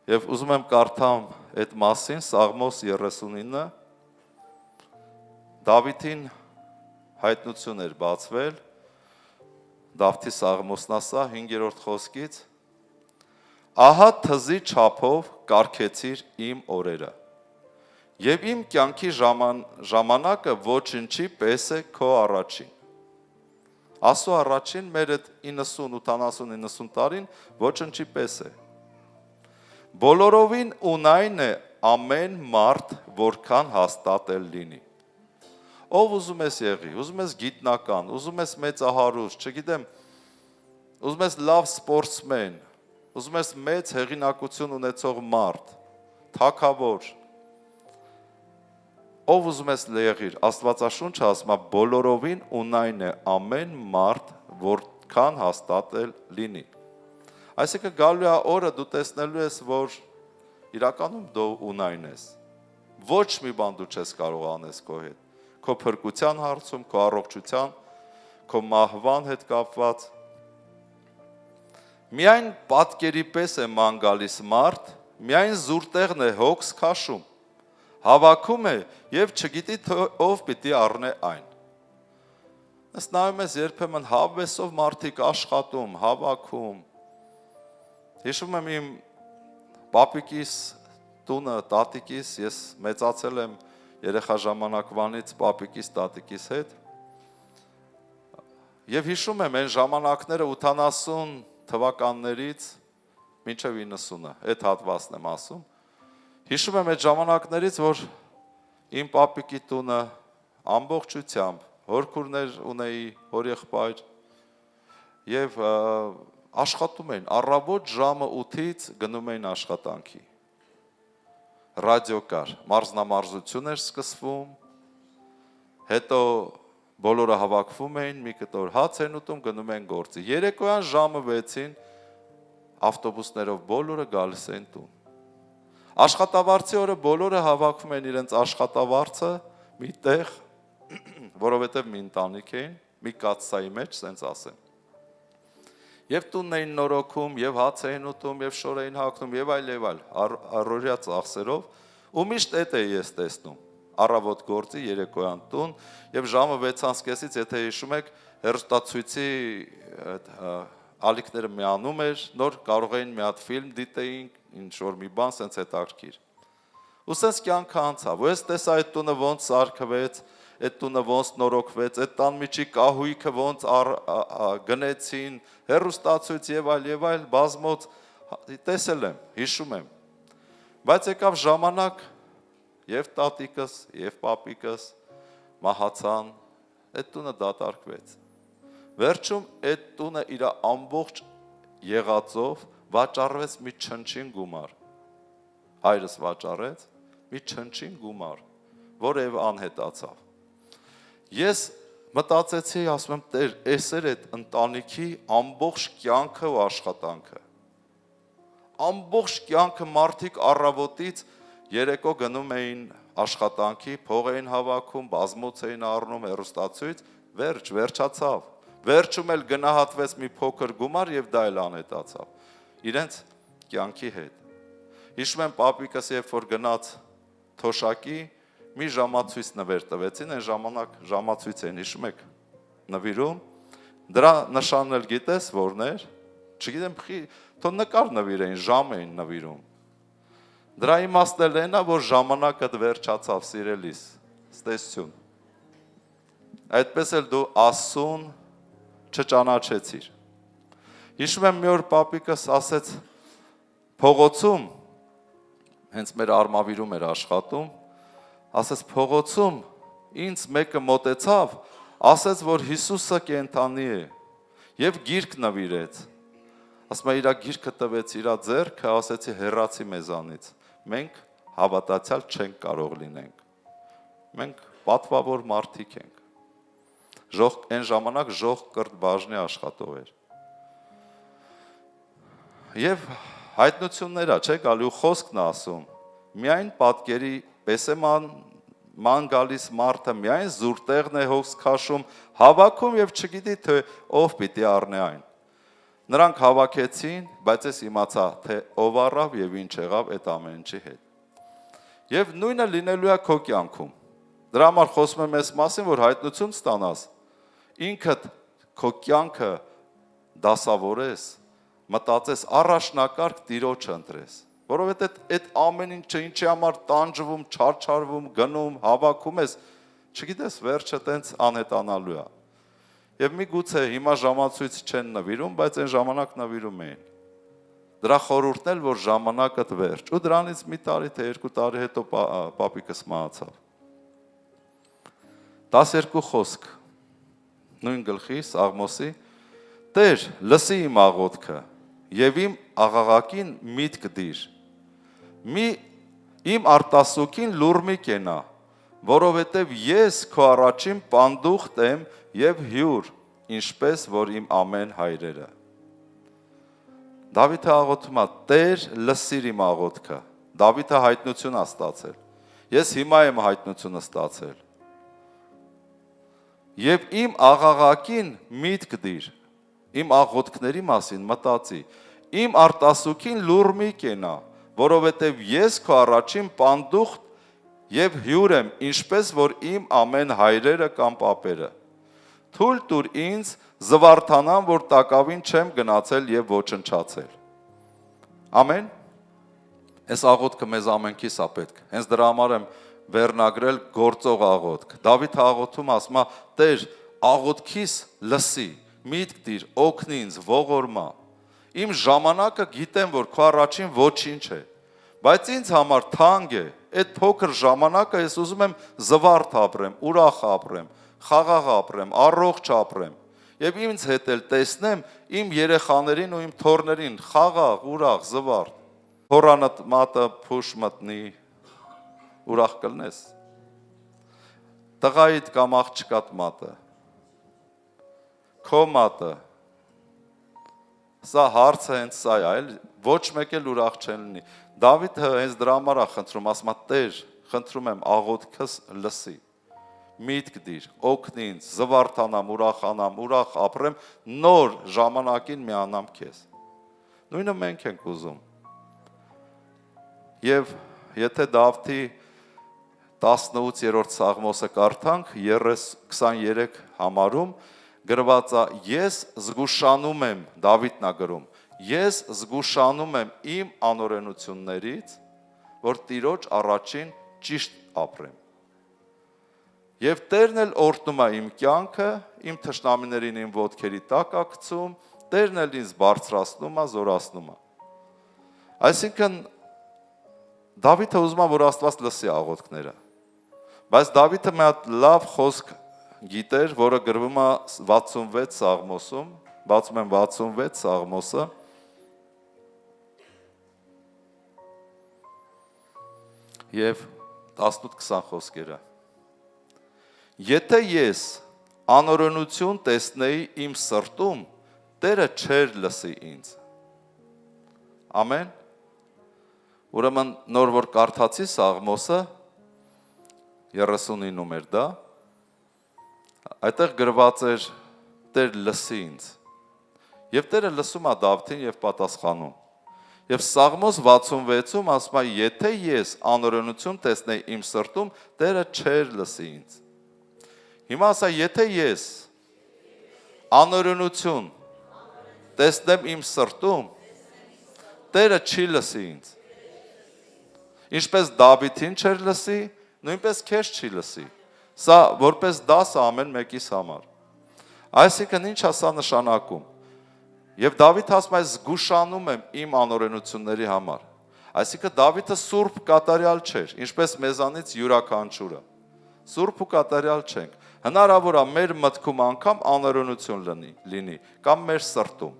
Եվ ուզում եմ կարդամ այդ մասին Սաղմոս 39, Դավիթին հայտնություն էր բացվել, Դավթի Սաղմոսն ասա 5-րդ խոսքից, ահա թզի չափով կարգեցիր իմ օրերը, և իմ կյանքի ժամանակը ոչնչի պես է քո առաջին։ Ասու առաջին մեր այդ 90, 80, 90 տարին ոչնչի պես է։ Բոլորովին ունայն է ամեն մարդ, որքան հաստատել լինի։ Ով ուզում ես եղի, ուզում ես գիտնական, ուզում ես մեծահարուստ, չգիտեմ, ուզում ես լավ սպորտսմեն, ուզում ես մեծ հեղինակություն ունեցող մարդ, թագավոր, ով ուզում ես եղիր, Աստվածաշունչը ասում է բոլորովին ունայն է ամեն մարդ, որքան հաստատել լինի։ Այսինքն գալու է օրը դու տեսնելու ես, որ իրականում դու ունայն ես։ Ոչ մի բան դու չես կարող անես քո հետ։ Քո փրկության հարցում, քո առողջության, քո մահվան հետ կապված։ Միայն պատկերի պես է ման գալիս մարդ, միայն զուրտեղն է հոգս քաշում, հավաքում է և չգիտի ով պիտի առնե այն։ Ըստ նայում ես երբեմն հավեսով մարդիկ աշխատում, հավաքում։ Հիշում եմ իմ պապիկիս տունը, տատիկիս, ես մեծացել եմ երեխա ժամանակվանից պապիկիս, տատիկիս հետ։ Եվ հիշում եմ այն ժամանակները 80 թվականներից մինչև 90-ը, այդ հատվածն եմ ասում։ Հիշում եմ այդ ժամանակներից, որ իմ պապիկի տունը ամբողջությամբ հորքուրներ ունեի, հորեղբայր և աշխատում էին, առավոտ ժամը 8-ից գնում էին աշխատանքի։ Ռադիո կար, մարզնամարզություն էր սկսվում, հետո բոլորը հավաքվում էին, մի կտոր հաց են ուտում, գնում են գործի։ Երեկոյան ժամը 6-ին ավտոբուսներով բոլորը գալիս են տուն։ Աշխատավարձի օրը բոլորը հավաքվում են իրենց աշխատավարձը մի տեղ, որովհետև մի ընտանիք էին, մի կաթսայի մեջ, սենց ասեմ։ Եվ տունն էին նորոգում, և հաց էին ուտում, և շոր էին հագնում, և այլ, առօրյա ծախսերով, ու միշտ էդ էի ես տեսնում, առավոտ գործի, երեկոյան տուն, և ժամը 6:30-ից, եթե հիշում եք, հեռուստացույցի ալիքները միանում էր, նոր կարող էին մի հատ ֆիլմ դիտեինք, ինչ-որ մի բան, սենց հետաքրքիր։ Ու սենց կյանքը անցավ, ու ես տեսա այդ տունը ոնց սարքվեց, այդ տունը ոնց նորոգվեց, այդ տան միջի կահույքը ոնց գնեցին, հեռուստացույց և այլ, բազմոց, տեսել եմ, հիշում եմ։ Բայց եկավ ժամանակ, և տատիկս, և պապիկս մահացան, այդ տունը դատարկվեց։ Վերջում այդ տունը իր ամբողջ եղածով վաճառվեց մի չնչին գումար։ Հայրս վաճառեց մի չնչին գումար, որը և անհետացավ։ Ես մտածեցի, ասում եմ, Տեր, էս էր այդ ընտանիքի ամբողջ կյանքը ու աշխատանքը։ Ամբողջ կյանքը մարդիկ առավոտից երեկո գնում էին աշխատանքի, փող էին հավաքում, բազմոց էին առնում, հեռուստացույց, վերջացավ։ Վերջում էլ գնահատվեց մի փոքր գումար և դա էլ անհետացավ։ Իրենց կյանքի հետ։ Հիշում եմ պապիկս, երբ որ գնաց թոշակի, մի ժամացույց նվեր տվեցին, այն ժամանակ ժամացույց էին, հիշում եք, նվիրում, դրա նշանն էլ գիտես որն էր, չգիտեմ, թո նկար նվիրեին, ժամ էին նվիրում։ Դրա իմաստն էլ այն է, որ ժամանակը վերջացավ, սիրելիս, ստեսություն։ Այդպես էլ դու Աստծուն չճանաչեցիր։ Հիշում եմ մի օր պապիկս ասեց փողոցում, հենց մեր Արմավիրում էր աշխատում, ասեց փողոցում ինձ մեկը մոտեցավ, ասեց, որ Հիսուսը կենդանի է և գիրք նվիրեց։ Ասում է, իրա գիրքը տվեց իրա ձեռքը, ասեցի հեռացի մեզանից, մենք հավատացյալ չենք կարող լինենք, մենք պատվավոր մարդիկ ենք, այն ժամանակ ժողք կրտ բաժնի աշխատող էր։ Եվ հայտնությունները, չէ, գալու խոսքն ասում, միայն պատկերի պես է ման գալիս մարդը, միայն զուրտեղն է հոգս քաշում, հավաքում և չգիտի, թե ով պիտի առնե այն։ Նրանք հավաքեցին, բայց ես իմացա, թե ով առավ և ինչ եղավ այդ ամեն ինչի հետ։ Եվ նույնը լինելու է քո կյանքում։ Դրա համար խոսում եմ այս մասին, որ հայտնություն ստանաս, ինքդ քո կյանքը դասավորես, մտածես առաջնակարգ Տիրոջը ընտրես, որովհետև այդ ամեն ինչը ինչի համար տանջվում, չարչարվում, գնում, հավաքում ես, չգիտես վերջը տենց անհետանալու է։ Եվ միգուցե հիմա ժամացույց չեն նվիրում, բայց այն ժամանակ նվիրում էին։ Դրա խորհուրդն էլ, որ ժամանակը վերջ, ու դրանից մի տարի թե 2 տարի հետո պապիկս մահացավ։ 12 խոսք նույն գլխի Սաղմոսի, Տեր, լսի իմ աղոթքը եւ իմ աղաղակին միտք դիր։ Իմ արտասուքին լուր մի կենա, որովհետև ես քո առաջին պանդուխտ եմ եւ հյուր, ինչպես որ իմ ամեն հայրերը։ Դավիթը աղոթում է, Տեր, լսիր իմ աղոթքը։ Դավիթը հայտնություն է ստացել։ Ես հիմա եմ հայտնությունը ստացել։ Եվ իմ աղաղակին միտք դիր, իմ աղոթքների մասին մտածի, իմ արտասուքին լուր մի կենա, որովհետև ես քո առաջին պանդուխտ եւ հյուր եմ, ինչպես որ իմ ամեն հայրերը կամ պապերը։ Թույլ տուր ինձ զվարթանամ, որ տակավին չեմ գնացել եւ ոչնչացել։ Ամեն։ Այս աղոթքը մեզ ամենքիս է պետք։ Հենց դրա համար եմ վերնագրել գործող աղոթք։ Դավիթը աղոթում ասում է, Տեր, աղոթքիս լսի, միտք դիր, օգնի ինձ, ողորմա։ Իմ ժամանակը գիտեմ, որ քո առաջին ոչինչ է, բայց ինձ համար թանկ է, այդ փոքր ժամանակը ես ուզում եմ զվարթ ապրեմ, ուրախ ապրեմ, խաղաղ ապրեմ, առողջ ապրեմ, եւ ինձ հետ էլ տեսնեմ իմ երեխաներին ու իմ թոռներին խաղաղ, ուրախ, զվարթ։ Թոռանդ մատը փուշ մտնի, ուրախ կլնես։ Տղայիդ կամ աղջկադ մատը, քո մատը, սա հարցը հենց սա է, ոչ մեկ էլ ուրախ չեն լինի։ Դավիթը հենց դրա համար է խնդրում, ասում է, Տեր, խնդրում եմ աղոթքս լսի, միտք դիր, օգնի ինձ, զվարթանամ, ուրախանամ, ուրախ ապրեմ, նոր ժամանակին միանամ քեզ։ Նույնը մենք ենք ուզում։ Եվ եթե Դավթի 18-րդ Սաղմոսը կարդանք 23 համարում գրված է ես զգուշանում եմ, Դավիթն է գրում, ես զգուշանում եմ իմ անօրենություններից, որ Տիրոջ առաջին ճիշտ ապրեմ։ Եվ Տերն էլ օրհնում է իմ կյանքը, իմ թշնամիներին իմ ոտքերի տակ է գցում, Տերն էլ ինձ բարձրացնում է, զորացնում է։ Այսինքն Դավիթը ուզում է, որ Աստված լսի աղոթքները։ Բայց Դավիթը մի հատ լավ խոսք գիտեր, որը գրվում է 66 Սաղմոսում, բացում եմ 66 Սաղմոսը։ Եվ 18-20 խոսքերը։ Եթե ես անօրենություն տեսնեի իմ սրտում, Տերը չէր լսի ինձ։ Ամեն։ Ուրեմն նոր որ կարդացի Սաղմոսը 39-ում էր դա, այդտեղ գրված էր Տեր լսի ինձ։ Եվ Տերը լսում է Դավթին եւ պատասխանում։ Եվ Սաղմոս 66-ում ասում է, եթե ես անօրենություն տեսնեի իմ սրտում, Տերը չէր լսի ինձ։ Հիմա ասա, եթե ես անօրենություն տեսնեմ իմ սրտում, Տերը չի լսի ինձ։ Ինչպես Դավիթին չէր լսի, նույնպես քեզ չի լսի։ Սա որպես դաս է ամեն մեկիս համար։ Այսինքն ինչ է սա նշանակում։ Եվ Դավիթ ասում է, զգուշանում եմ իմ անօրենությունների համար։ Այսինքն Դավիթը սուրբ կատարյալ չէր, ինչպես մեզանից յուրաքանչյուրը։ Սուրբ ու կատարյալ չենք։ Հնարավոր է մեր մտքում անգամ անօրենություն լինի, կամ մեր սրտում։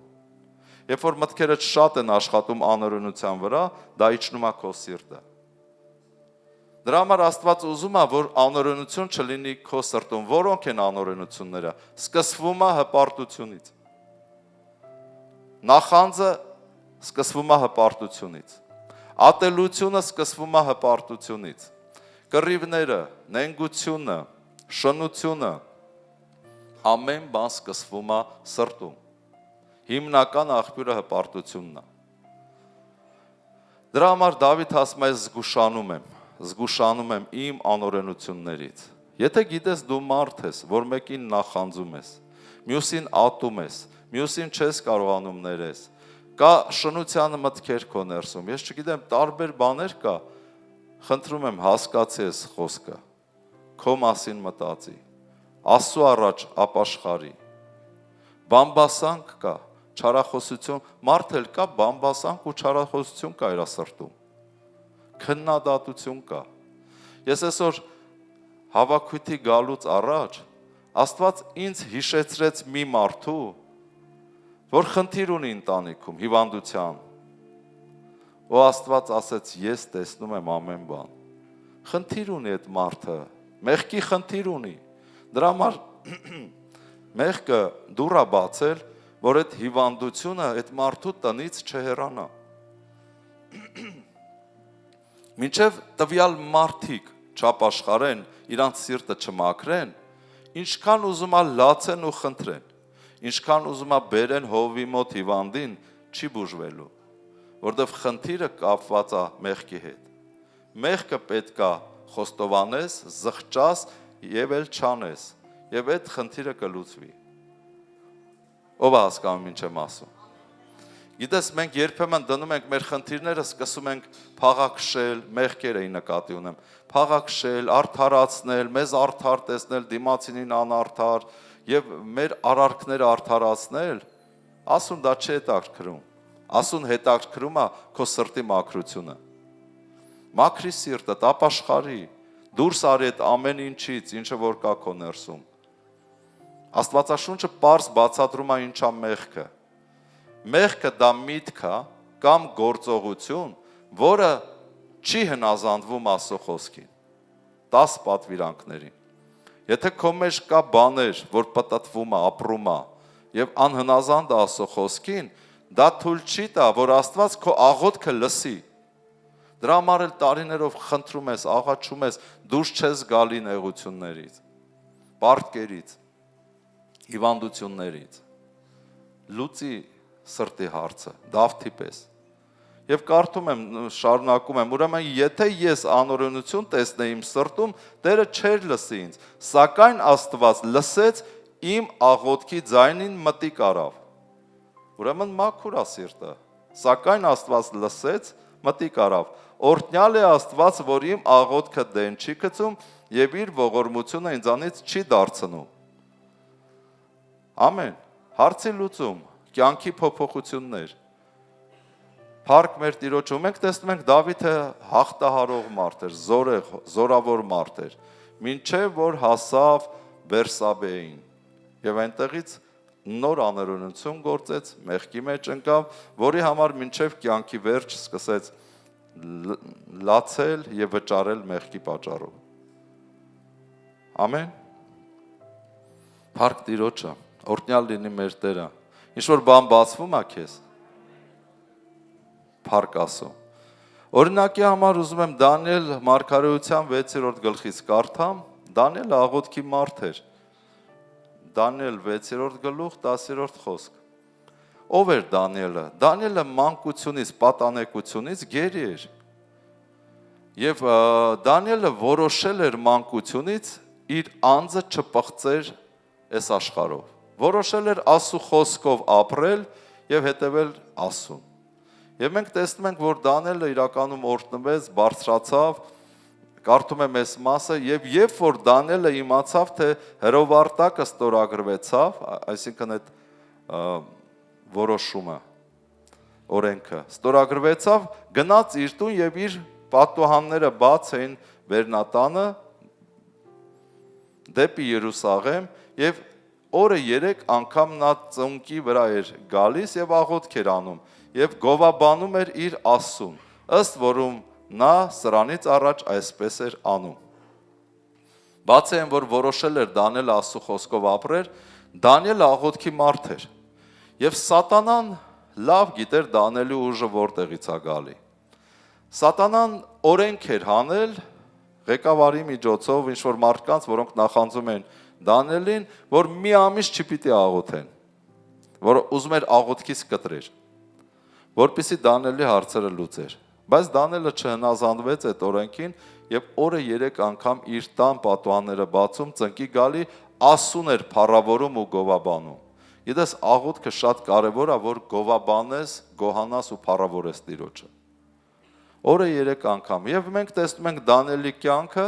Երբ որ մտքերը շատ են աշխատում անօրենության վրա, դա իջնում է քո սիրտը։ Դրա համար Աստված ուզում է, որ անօրենություն չլինի քո սրտում։ Որոնք են անօրենությունները։ Սկսվում է հպարտությունից։ Նախանձը սկսվում է հպարտությունից։ Ատելությունը սկսվում է հպարտությունից։ Կռիվները, նենգությունը, շնությունը, ամեն բան սկսվում է սրտում։ Հիմնական աղբյուրը հպարտությունն է։ Դրա համար Դավիթ ասում է, զգուշանում եմ իմ անօրենություններից։ Եթե գիտես դու մարդ ես, որ մեկին նախանձում ես, մյուսին ատում ես, մյուսին չես կարողանում ներես, կա շնության մտքեր քո ներսում, ես չգիտեմ, տարբեր բաներ կա, խնդրում եմ հասկացի ես խոսքը, քո մասին մտածի, Աստծո առաջ ապաշխարի, բամբասանք կա, չարախոսություն, մարդ էլ կա, բամբասանք ու չարախոսություն կա իր սրտում, քննադատություն կա, ես այսօր հավաքույթի գալուց առաջ, Աստված ինձ հիշեցրեց մի մարդու, որ խնդիր ունի ընտանիքում, հիվանդության, ու Աստված ասեց, ես տեսնում եմ ամեն բան, խնդիր ունի այդ մարդը, մեղքի խնդիր ունի, դրա համար մեղքը դուռ է բացել, որ այդ հիվանդությունը այդ մարդու տնից չհեռանա, մինչև տվյալ մարդիկ չապաշխարեն, իրանց սիրտը չմաքրեն, ինչքան ուզում է լացեն ու խնդրեն, ինչքան ուզում է բերեն հովի մոտ հիվանդին, չի բուժվելու, որտև խնդիրը կապված է մեղքի հետ, մեղքը պետք է խոստովանես, զղջաս և էլ չանես, և այդ խնդիրը կլուծվի, ով է հասկանում ինչ եմ ասում, գիտես մենք երբեմն դնում ենք մեր խնդիրները, սկսում ենք փաղաքշել, մեղքեր էի նկատի ունեմ, փաղաքշել, արդարացնել, մեզ արդար տեսնել, դիմացինին անարդար եւ մեր արարքները արդարացնել, ասուն դա չի հետաքրքրում, ասուն հետաքրքրում է քո սրտի մաքրությունը, մաքրի սիրտդ, ապաշխարի, դուրս արի այդ ամեն ինչից, ինչը որ կա քո ներսում, Աստվածաշունչը պարզ բացատրում է ինչա մեղքը, մեղքը դա միտք է կամ գործողություն, որը չի հնազանդվում Աստծո խոսքին, 10 պատվիրանքներին, եթե քո մեջ կա բաներ, որ պտտվում է, ապրում է, և անհնազանդ է Աստծո խոսքին, դա թույլ չի տա, որ Աստված քո աղոթքը լսի, դրա համար էլ տարիներով խնդրում ես, աղաչում ես, դուրս չես գալի նեղություններից, պարտքերից, հիվանդություններից, լուծի սրտի հարցը, Դավթի պես, և կարդում եմ, շարունակում եմ, ուրեմն եթե ես անօրենություն տեսնեի իմ սրտում, Տերը չէր լսի ինձ, սակայն Աստված լսեց իմ աղոթքի ձայնին մտիկ արավ, ուրեմն մաքուր է սիրտը, սակայն Աստված լսեց մտիկ արավ, օրհնյալ է Աստված, որ իմ աղոթքը դեն չի գցում և իր ողորմությունը ինձանից չի դարձնում, ամեն, հարցի լուծում, կյանքի փոփոխություններ, փառք մեր Տիրոջը, մենք տեսնում ենք Դավիթը հաղթահարող մարդ էր, զորավոր մարդ էր, մինչև որ հասավ Բերսաբեին, և այնտեղից նոր անօրենություն գործեց, մեղքի մեջ ընկավ, որի համար մինչև կյանքի վերջ սկսեց լացել և վճարել մեղքի պատճառով, ամեն, փառք Տիրոջը, օրհնյալ լինի մեր Տերը, ինչ-որ բան բացվում է քեզ, փառք Աստծո, օրինակի համար ուզում եմ Դանիել մարգարեության 6-րդ գլխից կարդամ, Դանիելը աղոթքի մարդ էր, Դանիել 6-րդ գլուխ 10-րդ խոսք, ով էր Դանիելը, Դանիելը մանկությունից, պատանեկությունից գերի էր, և Դանիելը որոշել էր մանկությունից իր անձը չպղծեր այս աշխարհով, որոշել էր Աստծո խոսքով ապրել և հետևել Աստծուն, և մենք տեսնում ենք, որ Դանիելը իրականում օրհնվեց, բարձրացավ, կարդում եմ այս մասը, և երբ որ Դանիելը իմացավ, թե հրովարտակը ստորագրվեցավ, այսինքն այդ որոշումը, օրենքը, ստորագրվեցավ, գնաց իր տուն և իր պատուհանները բաց էին վերնատանը, դեպի Երուսաղեմ, և օրը 3 անգամ նա ծնկի վրա էր գալիս և աղոթք էր անում, և գովաբանում էր իր Աստծուն, ըստ որում նա սրանից առաջ այսպես էր անում, բացի այն, որ որոշել էր Դանիելը Աստծո խոսքով ապրեր, Դանիելը աղոթքի մարդ էր, և սատանան լավ գիտեր Դանիելի ուժը որտեղից է գալի, սատանան օրենք էր հանել ղեկավարի միջոցով, ինչ-որ մարդկանց, որոնք նախանձում են Դանիելին, որ մի ամիս չպիտի աղոթեն, որ ուզում էր աղոթքից կտրեր, որպեսզի Դանիելի հարցերը լուծեր, բայց Դանիելը չհնազանդվեց այդ օրենքին և օրը 3 անգամ իր տան պատուհանները բացում, ծնկի գալի, Աստծուն էր փառավորում ու գովաբանում, Գիտես, աղոթքը շատ կարևոր է, որ գովաբանես, գոհանաս ու փառավորես Տիրոջը։ Օրը 3 անգամ։ Եվ մենք տեսնում ենք Դանիելի կյանքը,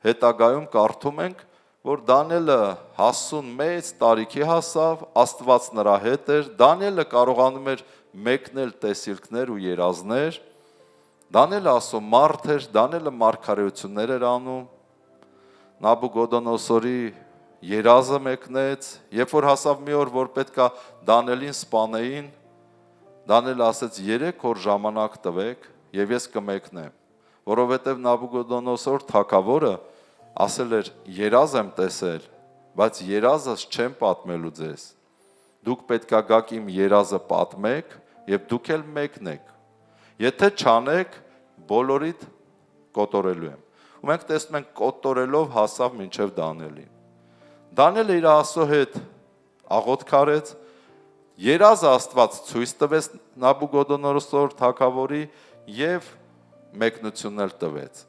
հետագայում կարդում ենք, որ Դանիելը հասուն մեծ տարիքի հասավ, Աստված նրա հետ էր, Դանիելը կարողանում էր մեկնել տեսիլքներ ու երազներ, Դանիելը ասո մարդ էր, Դանիելը մարգարեություններ էր անում, Նաբուգոդոնոսորի երազը մեկնեց, երբ որ հասավ մի օր, որ պետքա Դանիելին սպանեին, Դանիելը ասեց 3 օր ժամանակ տվեք եւ ես կմեկնեմ, որովհետեւ Նաբուգոդոնոսոր թագավորը ասել էր երազ եմ տեսել, բայց երազս չեմ պատմելու ձեզ, դուք պետքա գաք իմ երազը պատմեք եւ դուք էլ մեկնեք, եթե չանեք բոլորիդ կոտորելու եմ, ու մենք տեսնում ենք կոտորելով հասավ մինչև Դանիելին, Դանիելը իր Աստծո հետ աղոթք արեց, երազը Աստված ցույց տվեց Նաբուգոդոնոսոր թագավորի եւ մեկնությունն էլ տվեց։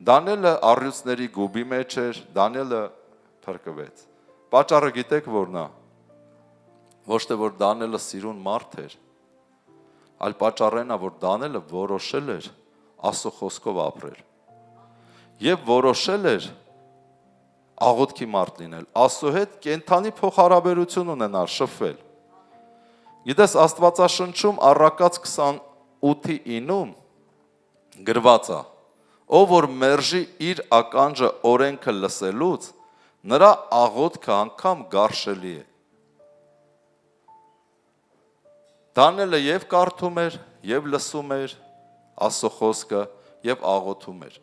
Դանիելը առյուծների գուբի մեջ էր, Դանիելը փրկվեց։ Պատճառը գիտեք որն է։ Ոչ թե որ Դանիելը սիրուն մարդ էր, այլ պատճառն է, որ Դանիելը որոշել էր Աստծո խոսքով ապրել։ Եվ որոշել էր աղոթքի մարդ լինել, Աստծո հետ կենթանի փոխհարաբերություն ունենալ, շփվել։ Գիտես, Աստվածաշնչում Առակաց 28:9-ում գրված է. Ով որ մերժի իր ականջը օրենքը լսելուց, նրա աղոթքը անգամ գարշելի է։ Դանիելը եւ կարդում էր, եւ լսում էր Աստծո խոսքը, եւ աղոթում էր։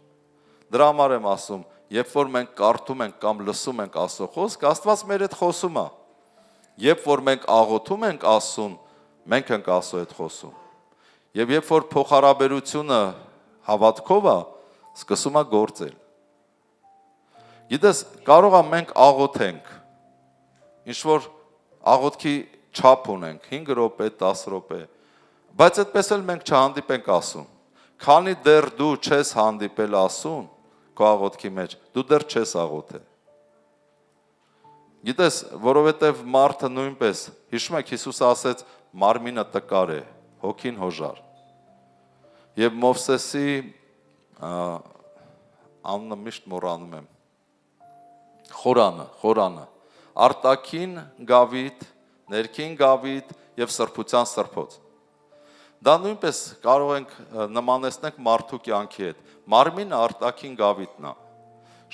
Դրա համար եմ ասում, երբ որ մենք կարդում ենք կամ լսում ենք Աստծո խոսքը, Աստված մեր հետ խոսում է։ Երբ որ մենք աղոթում ենք Աստծուն, մենք ենք Աստծո հետ խոսում։ Եվ երբ որ փոխհարաբերությունը հավատքով է, սկսում է գործել։ Գիտես, կարող է մենք աղոթենք, ինչ որ աղոթքի չափ ունենք, 5 րոպե, 10 րոպե, բայց այդպես էլ մենք չհանդիպենք Աստծուն։ Քանի դեռ դու չես հանդիպել Աստծուն քո աղոթքի մեջ, դու դեռ չես աղոթել։ Գիտես, որովհետև մարդը նույնպես, հիշում եք Հիսուսը ասեց, մարմինը տկար է, հոգին հոժար։ Եվ Մովսեսի անունը միշտ մոռանում եմ, խորանը, արտաքին գավիթ, ներքին գավիթ և սրբության սրբոց։ Դա նույնպես կարող ենք նմանեցնենք մարդու կյանքի հետ, մարմինը արտաքին գավիթն է,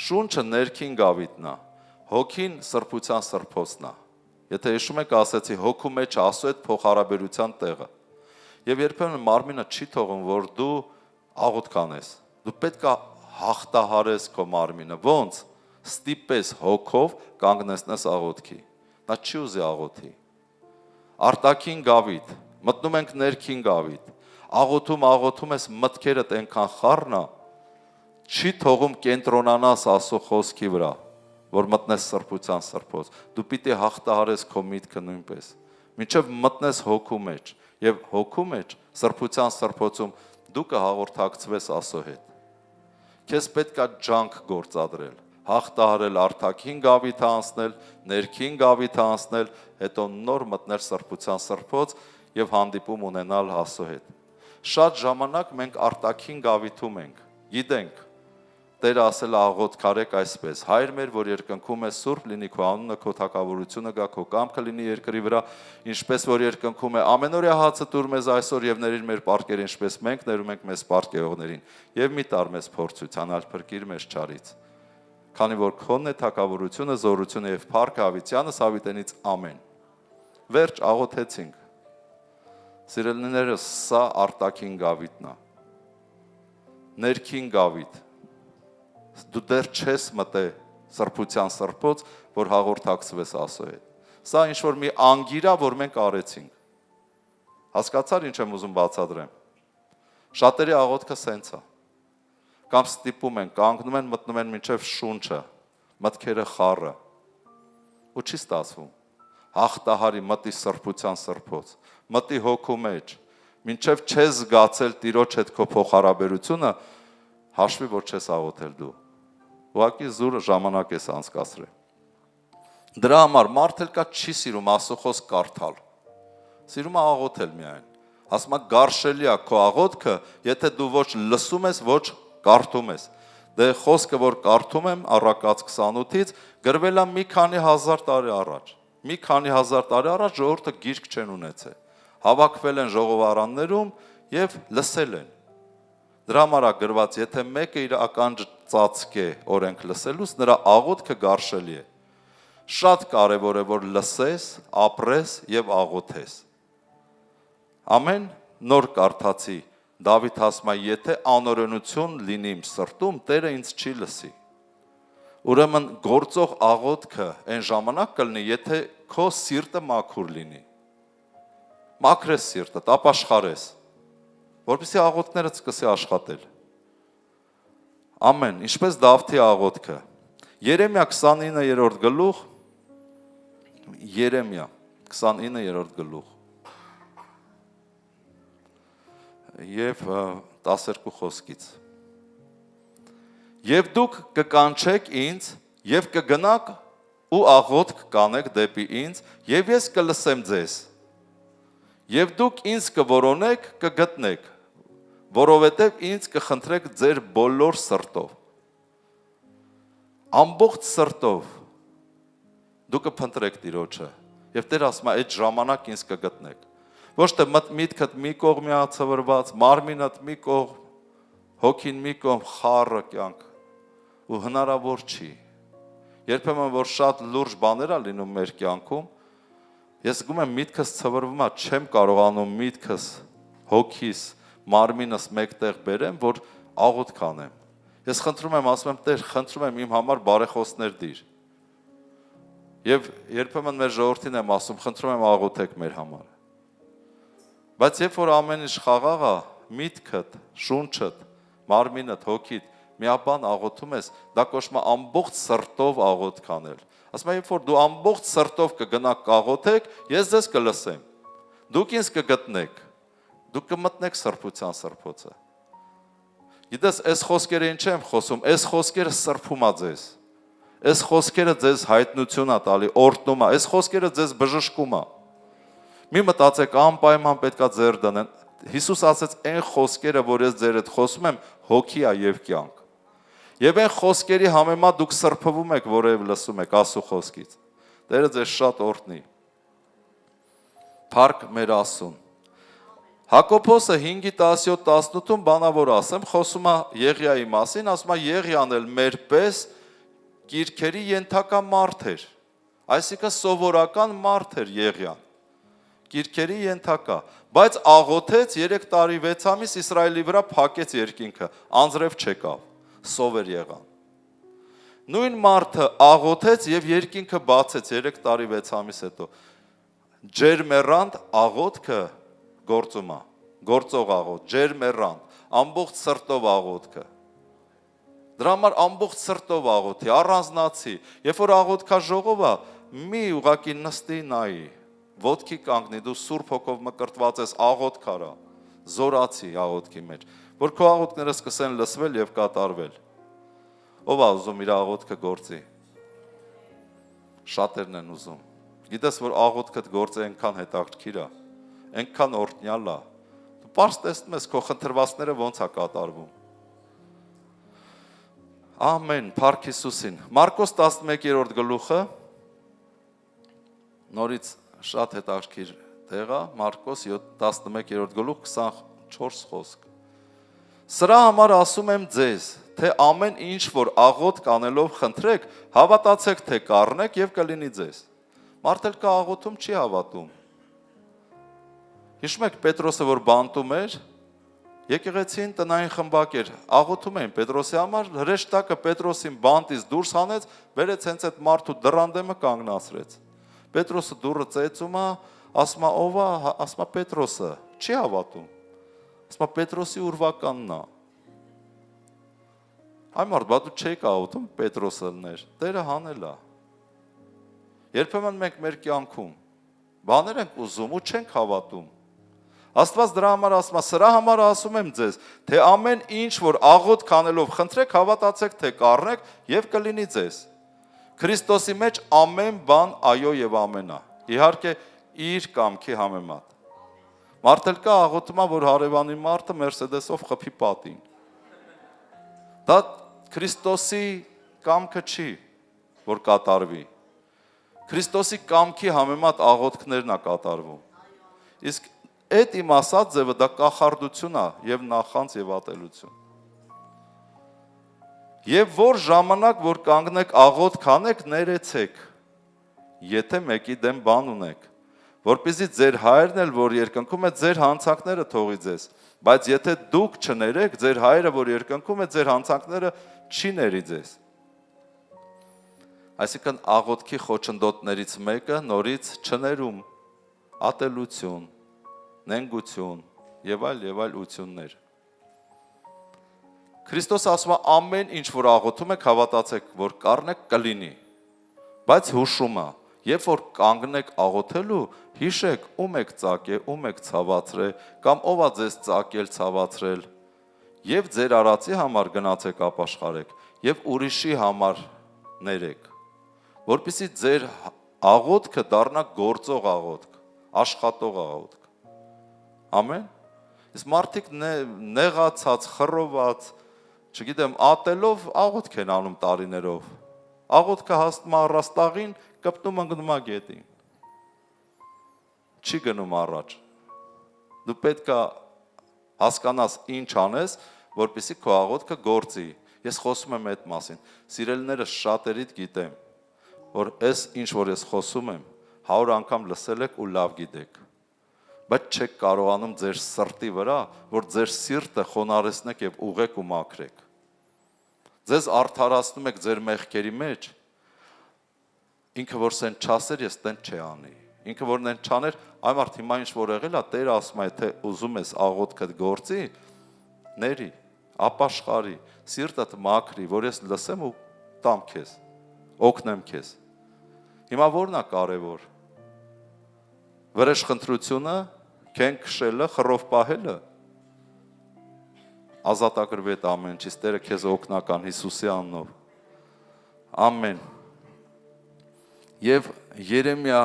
շունչը ներքին գավիթն է, հոգին սրբության սրբոցն է, եթե հիշում եք ասեցի հոգու մեջ Աստծո հետ փոխհարաբերության տեղը, և երբեմն մարմինը չի թողում, որ դու աղոթք անես, դու պետք է հաղթահարես քո մարմինը, ոնց ստիպես հոգով կանգնեցնես աղոթքի, նա չի ուզի աղոթի, արտաքին գավիթ, մտնում ենք ներքին գավիթ, աղոթում ես մտքերդ այնքան խառն է, չի թողում կենտրոնանաս Աստծո խոսքի վրա, որ մտնես սրբության սրբոց, դու պիտի հաղթահարես քո միտքը նույնպես, մինչև մտնես հոգու մեջ, և հոգու մեջ սրբության սրբոցում դու կհաղորդակցվես Աստծո հետ, քեզ պետք է ջանք գործադրել, հաղթահարել արտաքին գավիթը անցնել, ներքին գավիթը անցնել, հետո նոր մտնել սրբության սրբոց և հանդիպում ունենալ Աստծո հետ։ Շատ ժամանակ մենք արտաքին գավիթում ենք, գիտենք, Տերը ասել է աղոթք արեք այսպես, Հայր մեր, որ երկնքում ես սուրբ լինի քո անունը, քո թագավորությունը գա, քո կամքը լինի երկրի վրա, ինչպես որ երկնքում է, ամենօրյա հացը տուր մեզ այսօր և ների մեր պարտքերը, ինչպես մենք ներում ենք մեզ պարտքերողներին, և մի տար մեզ փորձության, այլ փրկիր մեզ չարից։ Քանի որ քոնն է թագավորությունը, զորությունը և փառքը հավիտյանս հավիտենից ամեն։ Վերջ աղոթեցինք։ Սիրելիներս, սա արտաքին գավիթն է։ Ներքին գավիթ։ Դու դեռ չես մտել սրբության սրբոց, որ հաղորդակցվես Աստծո հետ։ Սա ինչ-որ մի անգիր է, որ մենք արեցինք։ Հասկացար ինչ եմ ուզում բացատրեմ։ Շատերի աղոթքը սենց է։ Կամ ստիպում են, կանգնում են, մտնում են մինչև շունչը, մտքերը խառը, ու չի ստացվում։ Հաղթահարի մտի սրբության սրբոց, մտի հոգու մեջ, մինչև չես զգացել Տիրոջ հետ քո փոխհարաբերությունը, հաշվի, որ չես աղոթել դու։ Ուղղակի զուր ժամանակ ես անցկացրել։ Դրա համար մարդը կա չի սիրում Աստծո խոսք կարդալ։ Սիրում է աղոթել միայն։ Ասում է գարշելի է քո աղոթքը, եթե դու ոչ լսում ես, ոչ կարդում ես։ Դե խոսքը, որ կարդում եմ Առակաց 28-ից, գրվել է մի քանի հազար տարի առաջ։ Մի քանի հազար տարի առաջ ժողովուրդը գիրք չեն ունեցել։ Հավաքվել են ժողովարաններում եւ լսել են։ Դրա համար է գրված, եթե մեկը իր ականջը ծածկե օրենք լսելուց, նրա աղոթքը գարշելի է։ Շատ կարևոր է, որ լսես, ապրես եւ աղոթես։ Ամեն նոր կարդացի Դավիթ ասում է, եթե անօրենություն լինի իմ սրտում, Տերը ինձ չի լսի։ Ուրեմն գործող աղոթքը այն ժամանակ կլինի, եթե քո սիրտը մաքուր լինի։ Մաքրես սիրտը, ապաշխարես, որպեսզի աղոթքներդ սկսի աշխատել։ Ամեն, ինչպես Դավթի աղոթքը։ Երեմիա 29-րդ գլուխ, Երեմիա 29-րդ գլուխ եւ 12 խոսքից։ Եվ դուք կկանչեք ինձ եւ կգնաք ու աղոթք կանեք դեպի ինձ եւ ես կլսեմ ձեզ։ Եվ դուք ինձ կորոնեք, կգտնեք, որովհետեւ ինձ կխնդրեք ձեր բոլոր սրտով։ Ամբողջ սրտով դուք կփնտրեք Տիրոջը եւ Տեր ասում է այդ ժամանակ ինձ կգտնեք։ Ոչ թե միտքդ մի կողմ է ցվրված, մարմինդ մի կողմ, հոգին մի կողմ, խառը կյանք ու հնարավոր չի։ Երբեմն որ շատ լուրջ բաներ է լինում մեր կյանքում, ես զգում եմ միտքս ցվրվում է, չեմ կարողանում միտքս, հոգիս, մարմինս մեկտեղ բերեմ, որ աղոթք անեմ։ Ես խնդրում եմ, ասում եմ, Տեր, խնդրում եմ իմ համար բարեխոսներ դիր։ Եվ երբեմն մեր ժողովրդին եմ ասում, խնդրում եմ աղոթեք մեր համար։ Բայց երբ որ ամեն ինչ խաղաղ է, միտքդ, շունչդ, մարմինդ, հոգիդ միաբան աղոթում ես, դա կոչվում է ամբողջ սրտով աղոթք անել։ Ասում եմ, երբ որ դու ամբողջ սրտով կգնաք կաղոթեք, ես ձեզ կլսեմ։ Դուք ինձ կգտնեք։ Դուք կմտնեք սրբության սրբոցը։ Գիտես, այս խոսքերը ինչ եմ խոսում, այս խոսքերը սրբում է ձեզ։ Այս խոսքերը ձեզ հայտնություն է տալի, օրհնում է, այս խոսքերը ձեզ բժշկում է։ Մի մտածեք, անպայման պետքա ձեր դնեն։ Հիսուս ասաց, այն խոսքերը, որ ես ձեր հետ խոսում եմ, հոգի է եւ կյանք։ Եվ այն խոսքերի համեմատ դուք սրբվում եք, որև լսում եք Աստծո խոսքից։ Տերը ձեզ շատ օրհնի։ Փառք մեր Աստծուն։ Հակոբոսը 5:17-18-ում բանավոր ասեմ, խոսում է Եղիայի մասին, ասում է Եղիան էլ մեր պես կիրքերի ենթակա մարդ էր։ Այսինքն սովորական մարդ էր Եղիան։ Կիրքերի ենթակա, բայց աղոթեց 3 տարի 6 ամիս Իսրայելի վրա փակեց երկինքը, անձրև չեկավ, սովեր եղան։ Նույն մարդը աղոթեց եւ երկինքը բացեց 3 տարի 6 ամիս հետո։ Ջերմերանդ աղոթքը գործում է, գործող աղոթ, ջերմերանդ, ամբողջ սրտով աղոթքը։ Դրա համար ամբողջ սրտով աղոթի, առանձնացի, երբ որ աղոթքա ժողովը, մի ուղակի նստի նայի, ոտքի կանգնի, դու Սուրբ Հոգով մկրտված ես, աղոթք արա, զորացի աղոթքի մեջ, որ քո աղոթքները սկսեն լսվել եւ կատարվել։ Ով է ուզում իր աղոթքը գործի։ Շատերն են ուզում։ Գիտես, որ աղոթքդ գործը այնքան հետաքրքիր է, այնքան օրհնյալ է։ Դու պարզ տեսնում ես քո խնդրվածները ոնց է կատարվում։ Ամեն, փառք Հիսուսին։ Մարկոս 11-րդ գլուխը նորից շատ հետաքրքիր տեղ է, Մարկոս 11-րդ գլուխ 24 խոսք։ Սրա համար ասում եմ ձեզ, թե ամեն ինչ որ աղոթք անելով խնդրեք, հավատացեք թե կառնեք եւ կլինի ձեզ։ Մարդը կա աղոթում չի հավատում։ Հիշում եք Պետրոսը, որ բանտում էր, եկեղեցին տնային խմբակ էր, աղոթում էին Պետրոսի համար, հրեշտակը Պետրոսին բանտից դուրս հանեց, վերեց հենց այդ մարդու դռան դեմը կանգնացրեց։ Պետրոսը դուռը ծեծում է, ասում է ով է, ասում է Պետրոսը, չի հավատում։ Ասում է Պետրոսի ուրվականն է։ Այ մարդ, բա դու չեք աղոթում Պետրոսը լներ, Տերը հանել է։ Երբեմն մենք մեր կյանքում բաներ ենք ուզում ու չենք հավատում։ Աստված դրա համար ասում է, սրա համար ասում եմ ձեզ, թե ամեն ինչ որ աղոթք անելով խնդրեք, հավատացեք թե կառնեք եւ կլինի ձեզ։ Քրիստոսի մեջ ամեն բան այո եւ ամենա։ Իհարկե իր կամքի համեմատ։ Մարդել կա աղոթում, որ հարևանի մարդը Մերսեդեսով խփի պատին։ Դա Քրիստոսի կամքը չի, որ կատարվի։ Քրիստոսի կամքի համեմատ աղոթքներն է կատարվում։ Իսկ այդ իմ ասած ձևը դա կախարդություն է եւ նախանց եւ ատելություն։ Եվ որ ժամանակ, որ կանգնեք աղոթք անեք, ներեցեք, եթե մեկի դեմ բան ունեք, որպեսզի ձեր հայրն էլ, որ երկնքում է, ձեր հանցանքները թողի ձեզ, բայց եթե դուք չներեք, ձեր հայրը, որ երկնքում է, ձեր հանցանքները չի ների ձեզ։ Այսինքն աղոթքի խոչընդոտներից մեկը նորից չներում, ատելություն, նենգություն եւ այլ ություններ։ Քրիստոս ասում է ամեն ինչ որ աղոթում եք, հավատացեք, որ կառնեք կլինի, բայց հուշում է, երբ որ կանգնեք աղոթելու, հիշեք ում եք ծակե, ում եք ցավացրել, կամ ով է ձեզ ծակել, ցավացրել, եւ ձեր արածի համար գնացեք ապաշխարեք, եւ ուրիշի համար ներեք, որպեսզի ձեր աղոթքը դառնա գործող աղոթք, աշխատող աղոթք։ Ամեն։ Իսկ մարդիկ նեղացած, խռոված, չգիտեմ, ատելով աղոթք են անում տարիներով։ Աղոթքը հասնում առաստաղին, կպտում ընկնում է գետին։ Չի գնում առաջ։ Դու պետք է հասկանաս ինչ անես, որպեսզի քո աղոթքը գործի։ Ես խոսում եմ այդ մասին։ Սիրելիներս շատերիդ գիտեմ, որ այս ինչ որ ես խոսում եմ, 100 անգամ լսել եք ու լավ գիտեք։ Բայց չեք կարողանում ձեր սրտի վրա, որ ձեր սիրտը խոնարհեցնեք եւ ուղեք ու մաքրեք։ Ձեզ արդարացնում եք ձեր մեղքերի մեջ, ինքը որ սեն չասեր, ես տեն չի անի։ Ինքը որ նեն չաներ, այ մարդ հիմա ինչ որ եղել է, Տերը ասում է, թե ուզում ես աղոթքդ գործի, ների, ապաշխարի, սիրտդ մաքրի, որ ես լսեմ ու տամ քեզ, օգնեմ քեզ։ Հիմա որն է կարևոր։ Վրեժխնդրությունը, քեն քշելը, խռով պահելը, ազատագրվի այդ ամենից, Տերը քեզ օգնական Հիսուսի անունով։ Ամեն։ Եվ Երեմիա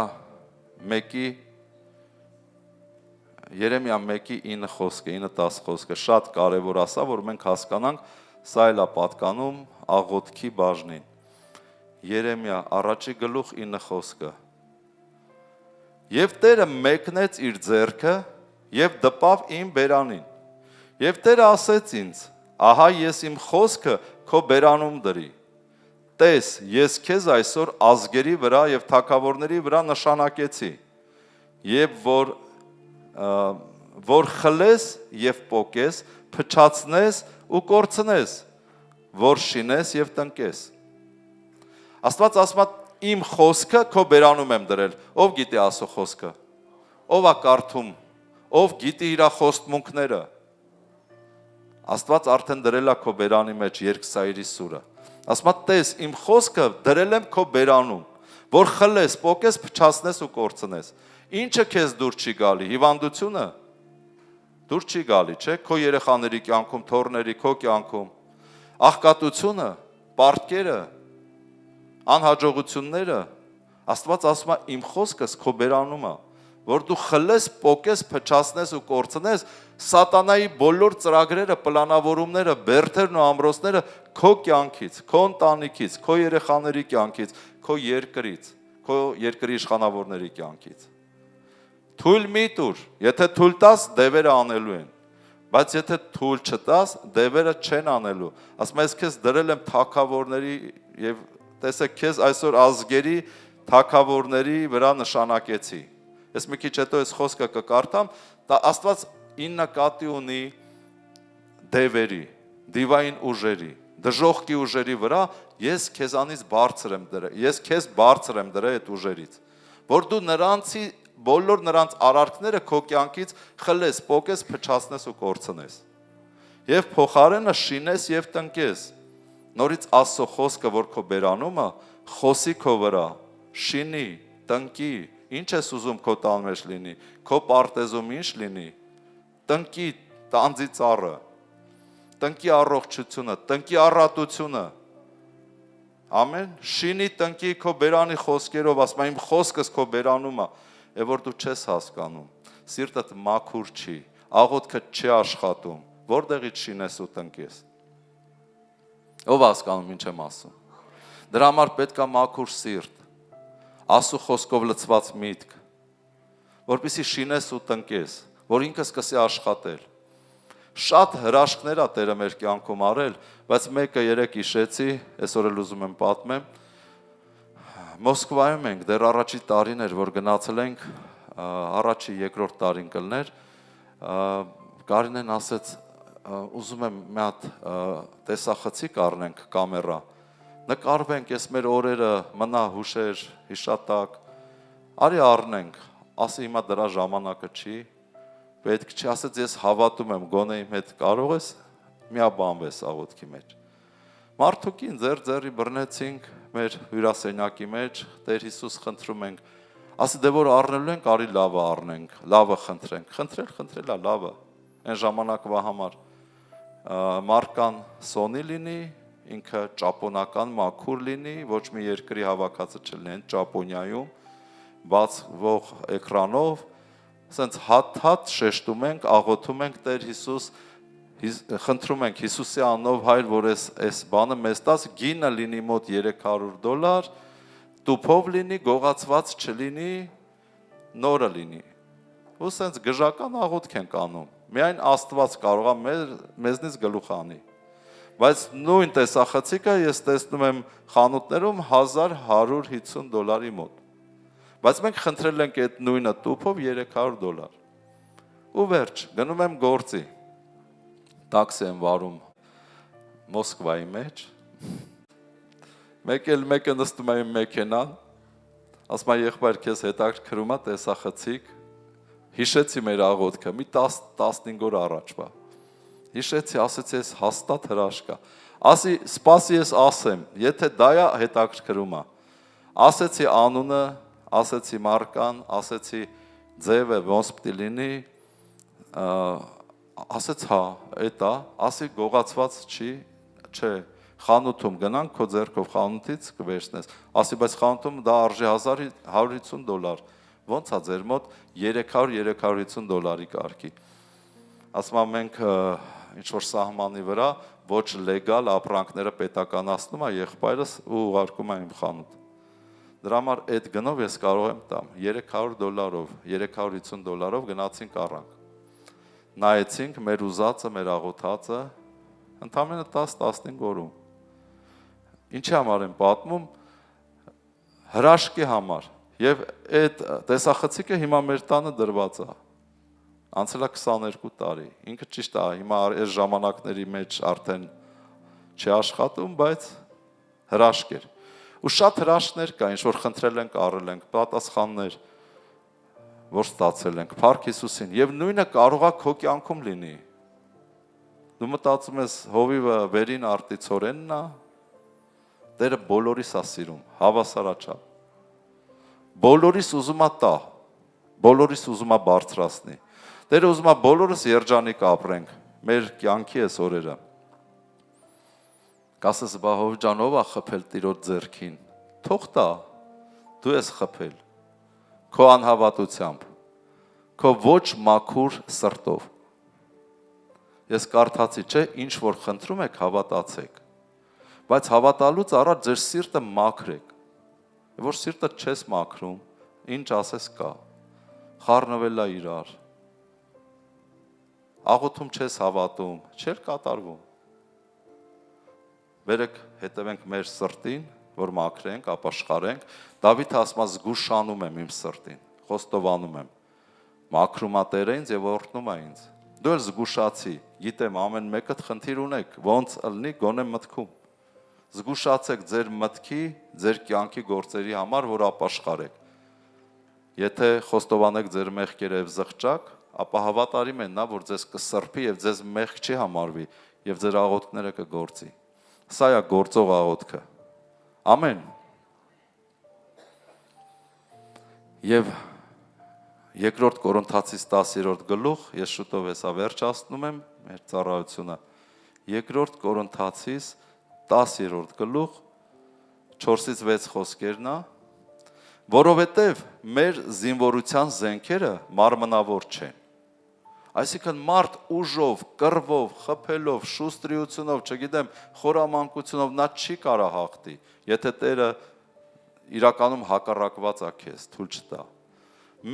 1:9 խոսքը, 9-10 խոսքը շատ կարևոր ասա, որ մենք հասկանանք, սա էլ է պատկանում աղոթքի բաժնին։ Երեմիա 1:9 խոսքը։ Եվ Տերը մեկնեց իր ձեռքը եւ դպավ իմ բերանին։ Եվ Տերը ասեց ինձ. ահա ես իմ խոսքը քո բերանում դրի։ Տես, ես քեզ այսօր ազգերի վրա եւ թագավորների վրա նշանակեցի, եւ որ խլես եւ պոկես, փչացնես ու կորցնես, որ շինես եւ տնկես։ Աստված ասում է իմ խոսքը քո բերանում եմ դրել։ Ով գիտի ասո խոսքը։ Ով է կարդում։ Ով գիտի իր խոստմունքները։ Աստված արդեն դրել է քո բերանի մեջ երկսայրի սուրը։ Ասում է տես իմ խոսքը դրել եմ քո բերանում, որ խլես, պոկես, փչացնես ու կորցնես։ Ինչը քեզ դուր չի գալի, հիվանդությունը դուր չի գալի, չէ՞, քո երեխաների կյանքում, թոռների, քո կյանքում, աղքատությունը, պարտքերը, անհաջողությունները, Աստված ասում է իմ խոսքս քո բերանում է, որ դու խլես, պոկես, փչացնես ու կորցնես, սատանայի բոլոր ծրագրերը, պլանավորումները, բերդերն ու ամրոցները քո կյանքից, քո ընտանիքից, քո երեխաների կյանքից, քո երկրից, քո երկրի իշխանավորների կյանքից։ Թույլ մի տուր, եթե թույլ տաս, դևերը անելու են, բայց եթե թույլ չտաս, դևերը չեն անելու։ Ասում ես քեզ դրել եմ թագավորների եւ տեսեք քեզ այսօր ազգերի թագավորների վրա նշանակեցի։ Ես մի քիչ հետո այս խոսքը կկարդամ, դա Աստված 9 կատի ունի դևերի, դիվային ուժերի, դժոխքի ուժերի վրա ես քեզանից բարձր եմ դրել, ես քեզ բարձր եմ դրել այդ ուժերից, որ դու նրանցի բոլոր նրանց արարքները քո կյանքից խլես, պոկես, փչացնես ու կորցնես։ Եվ փոխարենը շինես եւ տնկես։ Նորից Աստծո խոսքը, որ քո բերանում է, խոսի քո վրա, շինի, տնկի, ինչ ես ուզում քո տան մեջ լինի, քո պարտեզում ինչ լինի, տնկի տանձի ծառը, տնկի առողջությունը, տնկի առատությունը, Ամեն, շինի տնկի քո բերանի խոսքերով, ասում իմ խոսքս քո բերանում է, եւ որ դու չես հասկանում, սիրտդ մաքուր չի, աղոթքդ չի աշխատում, որտեղից շինես ու տնկես։ Ով հասկանում ինչ եմ ասում։ Դրա համար պետք է մաքուր սիրտ, Աստծո խոսքով լցված միտք, որպեսզի շինես ու տնկես, որ ինքս սկսի աշխատել։ Շատ հրաշքներ է Տերը մեր կյանքում արել, բայց մեկը երեք հիշեցի, այսօր էլ ուզում եմ պատմեմ։ Մոսկվայում ենք, դեռ առաջի տարին էր, որ գնացել ենք, առաջի երկրորդ տարին կլներ, Կարինեն ասեց, ուզում եմ մի հատ տեսախցիկ առնենք կամերա, նկարվենք, ես մեր օրերը մնա հուշեր, հիշատակ, արի առնենք, ասի հիմա դրա ժամանակը չի, պետք չի, ասեց ես հավատում եմ, գոնե իմ հետ կարող ես, միաբանվես աղոթքի մեջ։ Մարդուկին ձեռի բռնեցինք մեր հյուրասենյակի մեջ, Տեր Հիսուս խնդրում ենք, ասի դե որ առնելու ենք, արի լավը առնենք, լավը խնդրենք, խնդրելա լավը, այն ժամանակվա համար մարկան Սոնի լինի, ինքը ճապոնական մաքուր լինի, ոչ մի երկրի հավաքածը չլինի, Ճապոնիայում, բացվող էկրանով, սենց հատ շեշտում ենք, աղոթում ենք Տեր Հիսուս, խնդրում ենք Հիսուսի անունով Հայր, որ այս բանը մեզ տաս, գինը լինի մոտ $300, տուփով լինի, գողացված չլինի, նորը լինի։ Ու սենց գժական աղոթք ենք անում։ Միայն Աստված կարող է մեզնից գլուխ անի։ Բայց նույն տեսախցիկը ես տեսնում եմ խանութներում $1150 մոտ։ Բայց մենք խնդրել ենք այդ նույնը տուփով $300։ Ու վերջ, գնում եմ գործի։ Տաքսի եմ վարում Մոսկվայի մեջ։ Մեկը նստում է իմ մեքենան, ասում է եղբայր քեզ հետաքրքրում է տեսախցիկ։ Հիշեցի մեր աղոթքը, մի 10-15 օր առաջվա։ Հիշեցի, ասեցի ես հաստատ հրաշք է։ Ասի, սպասի ես ասեմ, եթե դա է հետաքրքրում է։ Ասեցի անունը, ասեցի մարկան, ասեցի ձևը ոնց պիտի լինի, ասեց հա, էտա, ասի գողացված չի, չէ, խանութում գնանք քո ձեռքով խանութից կվերցնես, ասի բայց խանութում դա արժի $150, ոնց է ձեր մոտ $300-350 կարգի։ Ասում եմ մենք ինչ-որ սահմանի վրա ոչ լեգալ ապրանքները պետականացնում է եղբայրս ու ուղարկում է իմ խանութ։ Դրա համար այդ գնով ես կարող եմ տամ $300, $350 գնացինք առանք։ Նայեցինք մեր ուզածը, մեր աղոթածը, ընդամենը 10-15 օրում։ Ինչի համար եմ պատմում, հրաշքի համար, և այդ տեսախցիկը հիմա մեր տանը դրված է, անցել է 22 տարի, ինքը ճիշտ է, հիմա այս ժամանակների մեջ արդեն չի աշխատում, բայց հրաշք էր։ Ու շատ հրաշքներ կա, ինչ որ խնդրել ենք, առել ենք, պատասխաններ, որ ստացել ենք, Փառք Հիսուսին, և նույնը կարող է քո կյանքում լինի։ Դու մտածում ես հովիվը վերին արտիցորենն է, Տերը բոլորիս է սիրում, հավասարաչափ։ Բոլորիս ուզում է տա, բոլորիս ուզում է բարձրացնի։ Տերը ուզում է բոլորս երջանիկ ապրենք, մեր կյանքի այս օրերը։ Կասես բա Հովիջան ով է խփել Տիրոջ ձեռքին, թող տա, դու ես խփել, քո անհավատությամբ, քո ոչ մաքուր սրտով։ Ես կարդացի, չէ, ինչ որ խնդրում եք, հավատացեք, բայց հավատալուց առաջ ձեր սիրտը մաքրեք, որ սիրտը չես մաքրում, ինչ ասես կա, խառնվել է իրար, աղոթում չես հավատում, չէր կատարվում։ Վերեք հետևենք մեր սրտին, որ մաքրենք, ապաշխարենք, Դավիթը ասում է զգուշանում եմ իմ սրտին, խոստովանում եմ, մաքրում է Տերը ինձ և օրհնում է ինձ։ Դու էլ զգուշացի, գիտեմ ամեն մեկդ խնդիր ունեք, ոնց ըլնի գոնե մտքում։ Զգուշացեք ձեր մտքի, ձեր կյանքի գործերի համար, որ ապաշխարեք։ Եթե խոստովանեք ձեր մեղքերը և զղջակ, ապա հավատարիմ են նա, որ ձեզ կսրբի և ձեզ մեղք չի համարվի և ձեր աղոթքները կգործի։ Սա է գործող աղոթքը։ Ամեն։ Եվ երկրորդ Կորինթացիս 10-րդ գլուխ, ես շուտով հեսա վերջացնում եմ մեր ծառայությունը, երկրորդ Կորինթացիս 10-րդ գլուխ, 4-ից 6 խոսքերն է, որովհետև մեր զինվորության զենքերը մարմնավոր չեն։ Այսինքն մարդ ուժով, կռվով, խփելով, շուստրիությունով, չգիտեմ, խորամանկությունով նա չի կարող հաղթի, եթե Տերը իրականում հակառակված է քեզ, թույլ չտա։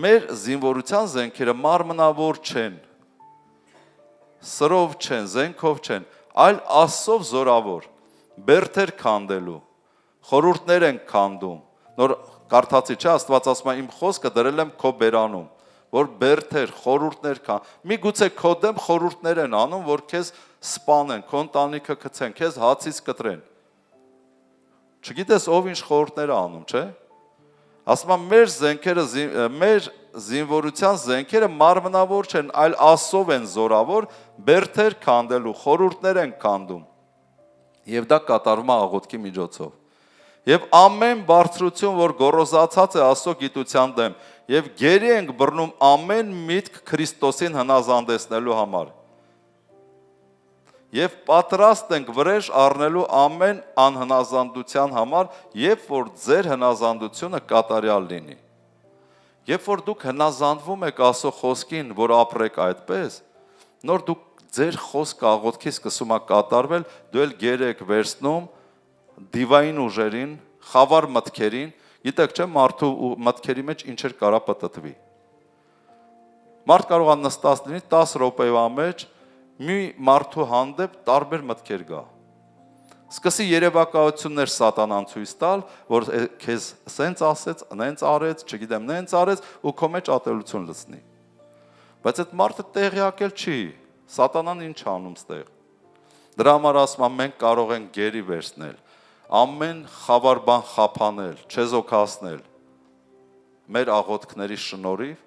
Մեր զինվորության զենքերը մարմնավոր չեն, սրով չեն, զենքով չեն, այլ Աստծով զորավոր, բերդեր քանդելու, խորհուրդներ են քանդում։ Նոր կարդացի չէ, Աստված ասում է իմ խոսքը դրել եմ քո բերանում, որ բերդեր, խորհուրդներ կան։ Միգուցե քո դեմ խորհուրդներ են անում, որ քեզ սպանեն, քո ընտանիքը գցեն, քեզ հացից կտրեն։ Չգիտես ով ինչ խորհուրդներ է անում, չէ՞։ Ասում եմ մեր զենքերը, մեր զինվորության զենքերը մարմնավոր չեն, այլ Աստծով են զորավոր, բերդեր քանդելու, խորհուրդներ են քանդում։ Եվ դա կատարվում է աղոթքի միջոցով։ Եվ ամեն բարձրություն, որ գոռոզացած է Աստծո գիտության դեմ, եւ գերի ենք բռնում ամեն միտք Քրիստոսին հնազանդեցնելու համար։ Եվ պատրաստ ենք վրեժ առնելու ամեն անհնազանդության համար, երբ որ ձեր հնազանդությունը կատարյալ լինի։ Երբ որ դուք հնազանդվում եք Աստծո խոսքին, որ ապրեք այդպես, նոր դուք ձեր խոսքը աղոթքի սկսում է կատարվել, դու էլ գեր եք վերցնում դիվային ուժերին, խավար մտքերին, գիտեք չէ, մարդու մտքերի մեջ ինչեր կարա պտտվի։ Մարդ կարող է նստած լինի 10 րոպեվա մեջ մի մարդու հանդեպ տարբեր մտքեր գա։ Սկսի երևակայություններ սատանան ցույց տալ, որ քեզ սենց ասեց, նենց արեց, չգիտեմ, նենց արեց ու քո մեջ ատելություն լցնի։ Բայց այդ մարդը տեղյակել չի, սատանան ինչ անում ստեղ։ Դրա համար ասում եմ մենք կարող ենք գերի վերցնել, ամեն խավար բան խափանել, չեզոքացնել մեր աղոթքների շնորհիվ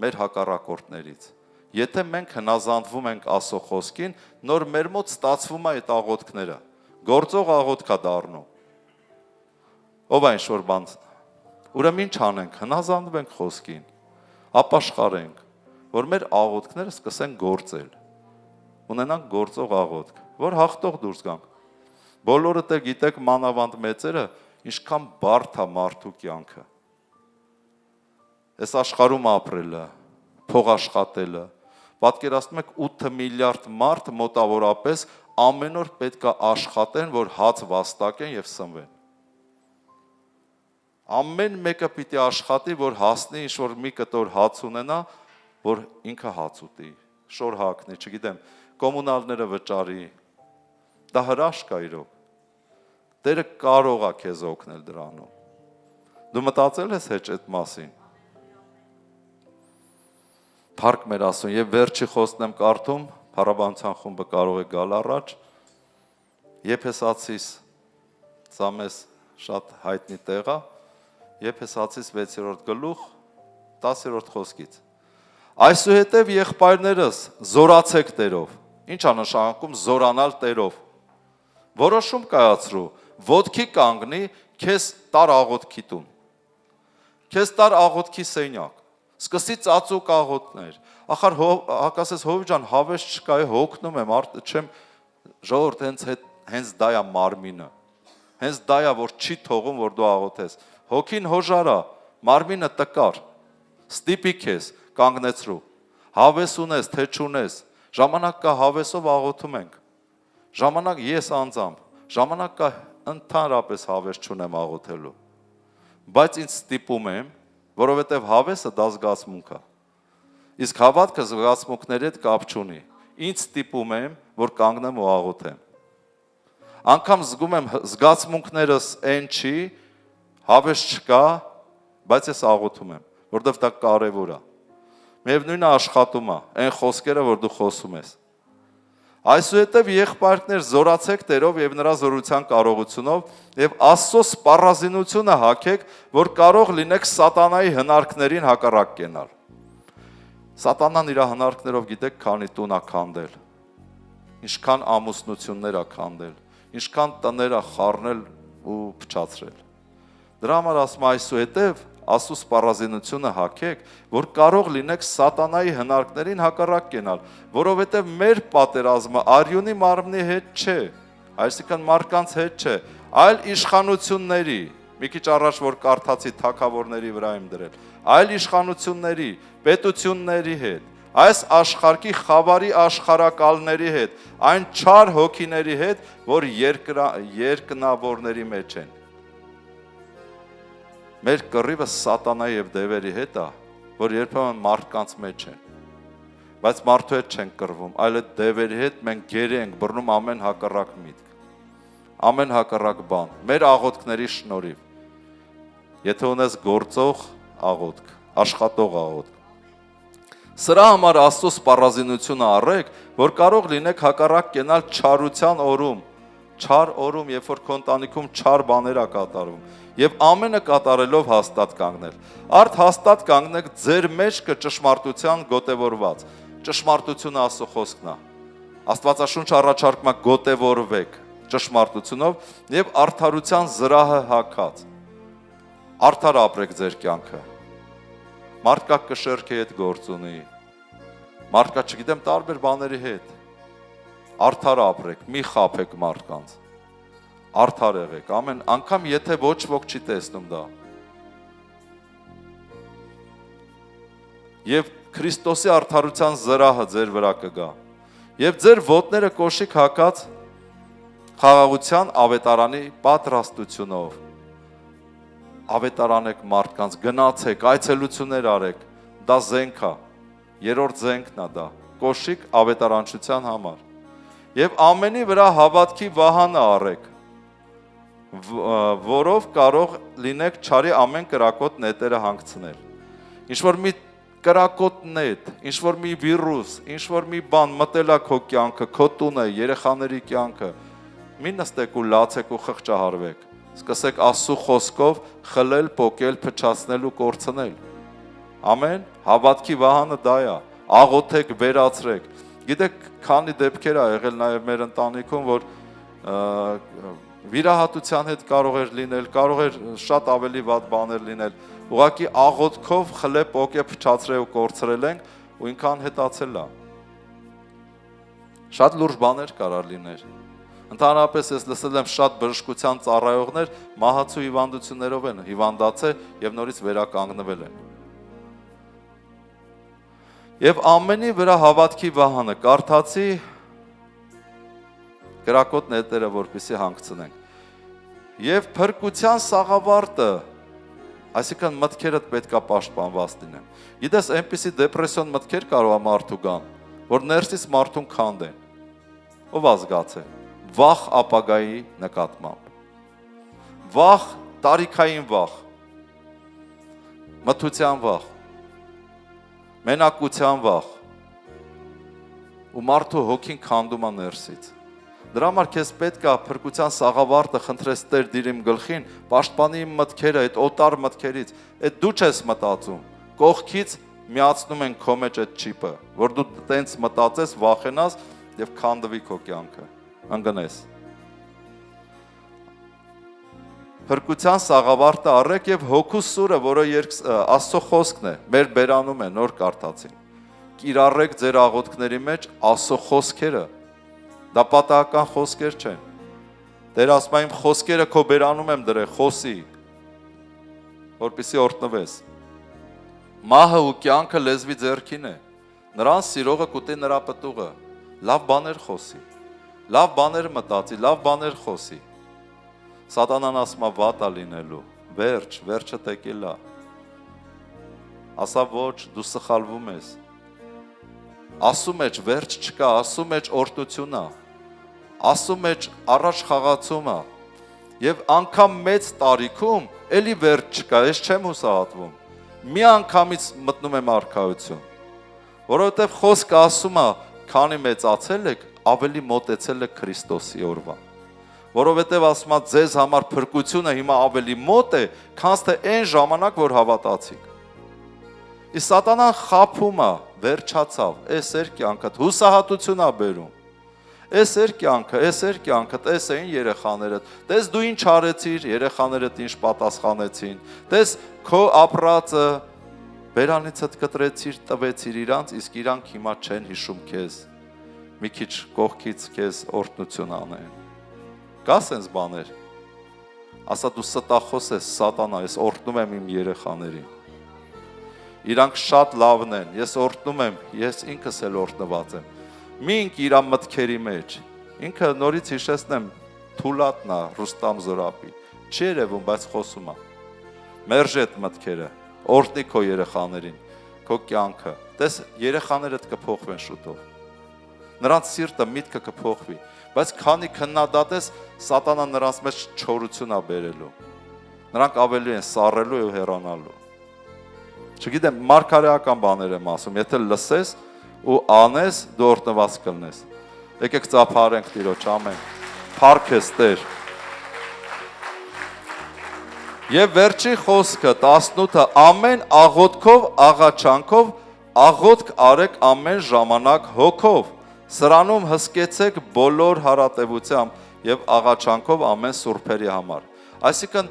մեր հակառակորդներից։ Եթե մենք հնազանդվում ենք Աստծո խոսքին, նոր մեր մոտ ստացվում է այդ աղոթքները, գործող աղոթք է դառնում։ Ով այն ինչ-որ բան, ուրեմն ինչ անենք, հնազանդվենք խոսքին, ապաշխարենք, որ մեր աղոթքները սկսեն գործել, ունենանք գործող աղոթք, որ հաղթող դուրս գանք։ Բոլորը դե գիտեք մանավանդ մեծերը, ինչքան բարդ է մարդու կյանքը։ Այս աշխարհում ապրելը, փող աշխատելը, պատկերացնում եք 8 միլիարդ մարդ մոտավորապես ամեն օր պետք է աշխատեն, որ հաց վաստակեն եւ սնվեն։ Ամեն մեկը պիտի աշխատի, որ հասնի ինչ-որ մի կտոր հաց ունենա, որ ինքը հաց ուտի, շոր հագնի, չգիտեմ, կոմունալները վճարի։ Դա հրաշք է իրոք։ Տերը կարող է քեզ օգնել դրանում։ Դու մտածել ես հեչ այդ մասին։ Փառք մեր Աստծուն, եւ վերջի խոսքն եմ կարդում, Փառաբանության խումբը կարող է գալ առաջ։ Եփեսացիս, սա մեզ շատ հայտնի տեղ է, Եփեսացիս 6-րդ գլուխ 10-րդ խոսքից։ Այսուհետև եղբայրներս զորացեք Տերով։ Ինչ է նշանակում զորանալ Տերով։ Որոշում կայացրու, ոտքի կանգնի, քեզ տար աղոթքի տուն, քեզ տար աղոթքի սենյակ, սկսի ծածուկ աղոթներ, ախար հակասես Հովի ջան, հավես չկա, հոգնում եմ, չեմ, ժողովուրդ հենց դա է մարմինը, հենց դա է, որ չի թողում, որ դու աղոթես, հոգին հոժարա, մարմինը տկար, ստիպի քեզ, կանգնեցրու, հավես ունես, թե չունես, ժամանակ կա հավեսով աղոթում ենք, ժամանակ ես անձամբ, ժամանակ կա ընդհանրապես հավես չունեմ աղոթելու, բայց ինձ ստիպում եմ, որովհետև հավեսը դա զգացմունք է, իսկ հավատքը զգացմունքների հետ կապ չունի, ինձ ստիպում եմ, որ կանգնեմ ու աղոթեմ, անգամ զգում եմ զգացմունքներս այն չի, հավես չկա, բայց ես աղոթում եմ, որովհետև դա կարևոր է, միևնույնն է աշխատում է, այն խոսքերը, որ դու խոսում ես, այսուհետև եղբայրներ զորացեք Տերով եւ նրա զորության կարողությունով եւ Աստծո սպառազինությունը հագեք, որ կարող լինեք սատանայի հնարքներին հակառակ կենալ։ Սատանան իր հնարքներով գիտեք քանի տուն է քանդել, ինչքան ամուսնություններ է քանդել, ինչքան տներ է խառնել ու փչացրել։ Դրա համար ասում այսուհետև Աստծո սպառազինությունը հագեք, որ կարող լինեք սատանայի հնարքներին հակառակ կենալ, որովհետև մեր պատերազմը արյունի մարմնի հետ չէ, այսինքն մարդկանց հետ չէ, այլ իշխանությունների, մի քիչ առաջ որ կարդացի թագավորների վրա եմ դրել, այլ իշխանությունների, պետությունների հետ, այս աշխարհի խավարի աշխարհակալների հետ, այն չար հոգիների հետ, որ երկնավորների մեջ են։ Մեր կռիվը սատանայի եւ դևերի հետ է, որ երբեմն մարդկանց մեջ են։ Բայց մարդու հետ չենք կռվում, այլ այդ դևերի հետ մենք գերի ենք բռնում ամեն հակառակ միտք, ամեն հակառակ բան, մեր աղոթքների շնորհիվ։ Եթե ունես գործող աղոթք, աշխատող աղոթք։ Սրա համար Աստծո սպառազինությունը առեք, որ կարող լինեք հակառակ կենալ չարության օրում, չար օրում, երբ որ քո ընտանիքում չար բաներ է կատարվում, եւ ամենը կատարելով հաստատ կանգնել։ Արդ հաստատ կանգնեք ձեր մեջքը ճշմարտության գոտեվորված։ Ճշմարտությունը Աստծո խոսքն է։ Աստվածաշունչ առաջարկում է գոտեվորվեք ճշմարտությունով եւ արդարության զրահը հագած։ Արդար ապրեք ձեր կյանքը։ Մարդկա կշերքի հետ գործ ունի, մարդկա չգիտեմ տարբեր բաների հետ, արդար ապրեք, մի խաբեք մարդկանց, արդար եղեք, ամեն անգամ եթե ոչ ոք չի տեսնում դա։ Եվ Քրիստոսի արդարության զրահը ձեր վրա կգա, եւ ձեր ոտները կոշիկ հագած խաղաղության ավետարանի պատրաստությունով։ Ավետարանեք մարդկանց, գնացեք, այցելություններ արեք, դա զենք է, երրորդ զենքն է դա, կոշիկ ավետարանչության համար։ Եվ ամենի վրա հավատքի վահանը առեք, որով կարող լինեք չարի ամեն կրակոտ նետերը հանգցնել։ Ինչ-որ մի կրակոտ նետ, ինչ-որ մի վիրուս, ինչ-որ մի բան մտել է քո կյանքը, քո տունը, երեխաների կյանքը, մի նստեք ու լացեք ու խղճահարվեք։ Սկսեք Աստծո խոսքով խլել, պոկել, փչացնել ու կորցնել։ Ամեն, հավատքի վահանը դա է, աղոթեք, վերացրեք։ Գիտեք, քանի դեպքեր ա եղել նաև մեր ընտանիքում, որ վիրահատության հետ կարող էր լինել, կարող էր շատ ավելի վատ բաներ լինել։ Ուղղակի աղոթքով խլե, պոկե, փչացրել ու կորցրել ենք ու ինքան հետացել է։ Շատ լուրջ բաներ կարող լիներ։ Ընդհանրապես ես լսել եմ շատ բժշկության ծառայողներ մահացու հիվանդություններով են հիվանդացել եւ նորից վերականգնվել են։ Եվ ամենի վրա հավատքի վահանը կարդացի կրակոտ նետերը, որպեսզի հանգցնենք։ Եվ փրկության սաղավարտը, այսինքն մտքերդ պետքա պաշտպանված լինեն։ Գիտես, այնպիսի դեպրեսիոն մտքեր կարող է մարդու գան, որ ներսից մարդուն քանդեն։ Ով ազգացե։ Վախ ապագայի նկատմամբ, վախ տարիքային վախ, մթության վախ, մենակության վախ, ու մարդու հոգին քանդում է ներսից։ Դրա համար քեզ պետք է փրկության սաղավարտը խնդրես Տեր դիր իմ գլխին, պաշտպանի իմ մտքերը այդ օտար մտքերից, այդ դու չես մտածում, կողքից միացնում են քո մեջ այդ չիպը, որ դու տենց մտածես, վախենաս եւ քանդվի քո կյանքը, ընկնես։ Փրկության սաղավարտը առեք եւ հոգու սուրը, որը Աստծո խոսքն է, մեր բերանում է, նոր կարդացին։ Կիրառեք ձեր աղոթքների մեջ Աստծո խոսքերը։ Դա պատահական խոսքեր չեն։ Տեր ասում է իմ խոսքերը քո բերանում եմ դրել, խոսի, որպեսզի օրհնվես։ Մահը ու կյանքը լեզվի ձեռքին է։ Նրան սիրողը կուտի նրա պտուղը։ Լավ բաներ խոսի, լավ բաներ մտածի, լավ բաներ խոսի։ Սատանան ասում է վատ է լինելու, վերջը տեկել է։ Ասա ոչ, դու սխալվում ես։ Ասու մեջ վերջ չկա, ասու մեջ օրհնություն է, ասու մեջ առաջ խաղացում է։ Եվ անգամ մեծ տարիքում էլի վերջ չկա, ես չեմ հուսահատվում։ Մի անգամից մտնում եմ արքայություն, որովհետև խոսքը ասում է, քանի մեծացել եք, ավելի մոտեցել եք Քրիստոսի օրվան։ Որովհետև ասում է ձեզ համար փրկությունը հիմա ավելի մոտ է, քան թե այն ժամանակ, որ հավատացիք։ Իսկ սատանան խաբում է, վերջացավ, էս էր կյանքդ, հուսահատություն է բերում։ Էս էր կյանքը, տես էին երեխաներդ, տես դու ինչ արեցիր, երեխաներդ ինչ պատասխանեցին, տես քո ապրածը, բերանիցդ կտրեցիր, տվեցիր իրանց, իսկ իրանք հիմա չեն հիշում քեզ, մի քիչ կողքից քեզ օրհնություն անեն։ Կա սենց բաներ, ասա դու ստախոս ես, սատանա, ես օրհնում եմ իմ երեխաներին։ Իրանք շատ լավն են, ես օրհնում եմ, ես ինքս էլ օրհնված եմ։ Մի ինք իր մտքերի մեջ, ինքը նորից հիշեցնեմ Թուլատնա Ռուստամ Զորապի, չի երևում, բայց խոսում է։ Մերժ այդ մտքերը, օրհնի քո երեխաներին, քո կյանքը։ Տես երեխաներդ կփոխվեն շուտով։ Նրանց սիրտը, միտքը կփոխվի, բայց քանի քննադատես, սատանան նրանց մեջ չորություն է բերելու։ Նրանք ավելի են սառելու եւ հեռանալու։ Չգիտեմ, մարգարեական բաներ եմ ասում, եթե լսես ու անես, դու օրհնված կլինես։ Եկեք ծափարենք Տիրոջ, ամեն։ Փառք ես Տեր։ Եվ վերջի խոսքը 18-ը ամեն աղոթքով, աղաչանքով, աղոթք արեք ամեն ժամանակ հոգով, սրանում հսկեցեք բոլոր հարատևությամբ եւ աղաչանքով ամեն սուրբերի համար։ Այսինքն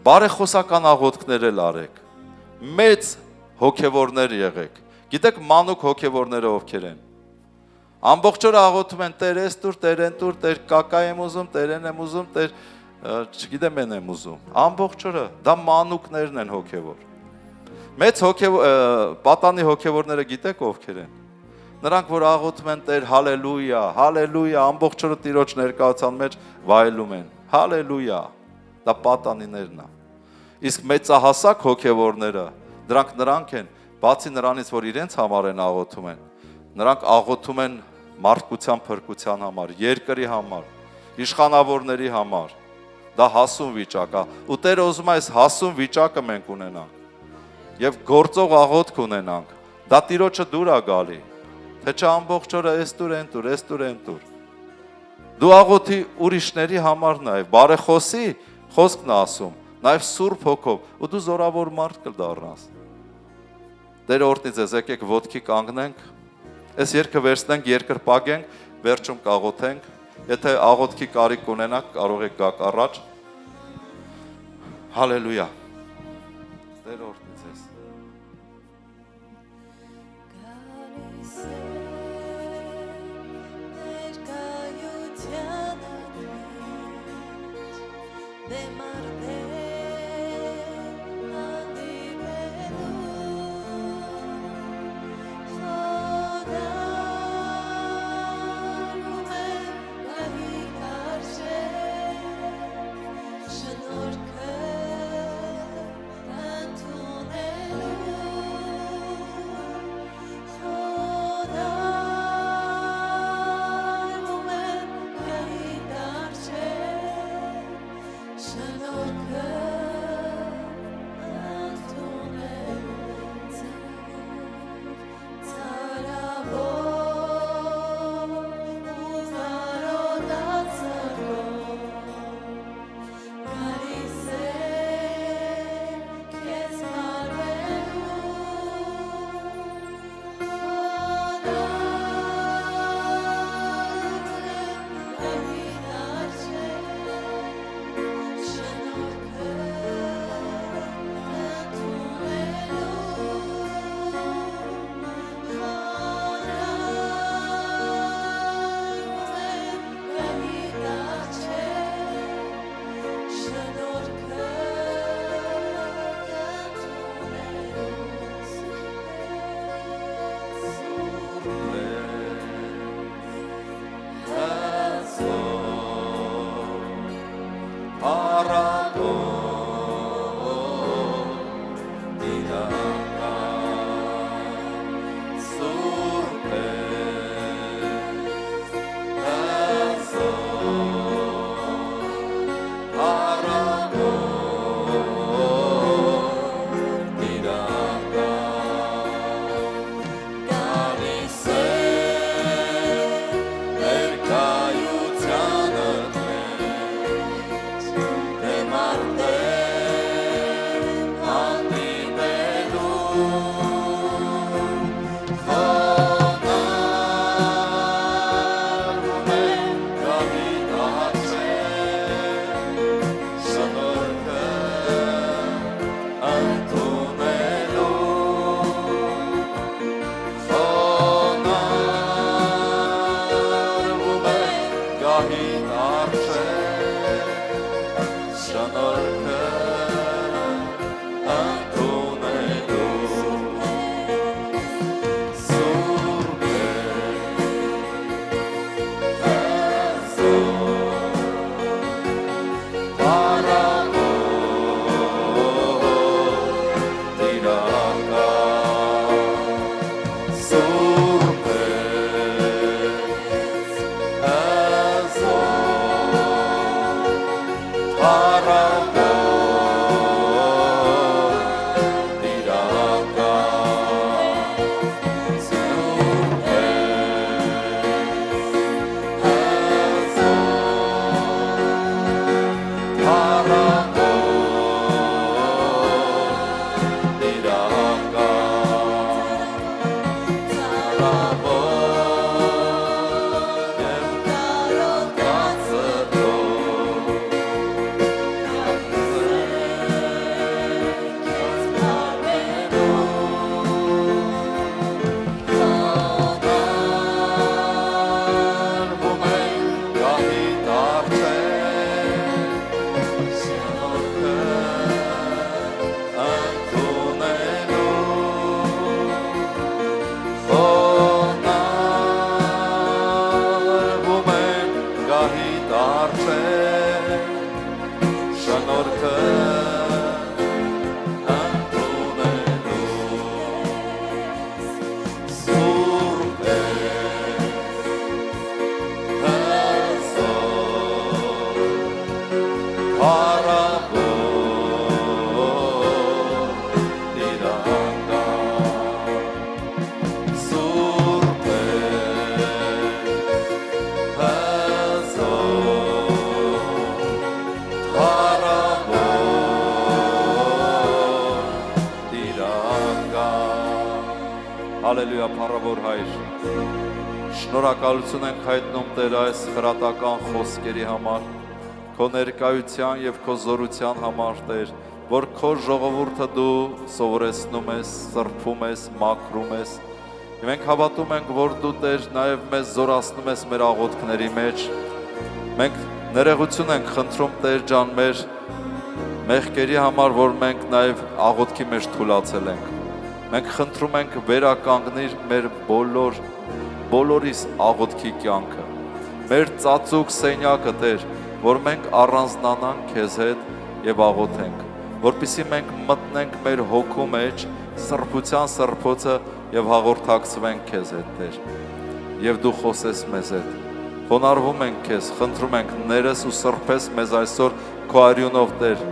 բարեխոսական աղոթքներ էլ արեք, մեծ հոգևորներ եղեք։ Գիտեք մանուկ հոգևորները ովքեր են։ Ամբողջ օրը աղոթում են Տեր ես տուր, Տեր են տուր, Տեր կակա եմ ուզում, Տերեն եմ ուզում, Տեր չգիտեմ են եմ ուզում։ Ամբողջ օրը դա մանուկներն են հոգևոր։ Մեծ պատանի հոգևորները գիտեք ովքեր են։ Նրանք որ աղոթում են Տեր հալելույա, հալելույա, ամբողջ օրը Տիրոջ ներկայության մեջ վայելում են։ Հալելույա։ Դա պատանիներն է։ Իսկ մեծահասակ հոգևորները դրանք են, բացի նրանից որ իրենց համար են աղոթում են, նրանք աղոթում են մարդկության փրկության համար, երկրի համար, իշխանավորների համար։ Դա հասուն վիճակ է։ Ու Տերը ուզում է այս հասուն վիճակը մենք ունենանք եւ գործող աղոթք ունենանք։ Դա Տիրոջը դուր է գալի։ Թե չէ ամբողջ օրը էս տուր, են տուր, էս տուր, են տուր։ Դու աղոթի ուրիշների համար նաեւ, բարեխոսի, խոսքն է ասում, նաեւ Սուրբ Հոգով, ու դու զորավոր մարդ կդառնաս։ Տերը օրհնի ձեզ, եկեք ոտքի կանգնենք, այս երգը վերցնենք, երկրպագենք, վերջում կաղոթենք, եթե աղոթքի կարիք ունենաք, կարող եք գաք առաջ։ Հալելույա։ Տերը օրհնի ձեզ։ Շնորհքը Հալելույա, փառավոր Հայր։ Շնորհակալություն ենք հայտնում Տեր այս խրատական խոսքերի համար, քո ներկայության եւ քո զորության համար, Տեր, որ քո ժողովուրդը դու սովորեցնում ես, սրբում ես, մաքրում ես։ Եվ մենք հավատում ենք, որ դու Տեր նաեւ մեզ զորացնում ես մեր աղոթքների մեջ։ Մենք ներողություն ենք խնդրում Տեր ջան մեր մեղքերի համար, որ մենք նաեւ աղոթքի մեջ թուլացել ենք։ Մենք խնդրում ենք վերականգնիր մեր բոլորիս աղոթքի կյանքը, մեր ծածուկ սենյակը Տեր, որ մենք առանձնանանք քեզ հետ եւ աղոթենք, որպեսզի մենք մտնենք մեր հոգու մեջ սրբության սրբոցը եւ հաղորդակցվենք քեզ հետ Տեր, եւ դու խոսես մեզ հետ։ Խոնարհվում ենք քեզ, խնդրում ենք ներես ու սրբես մեզ այսօր քո արյունով Տեր,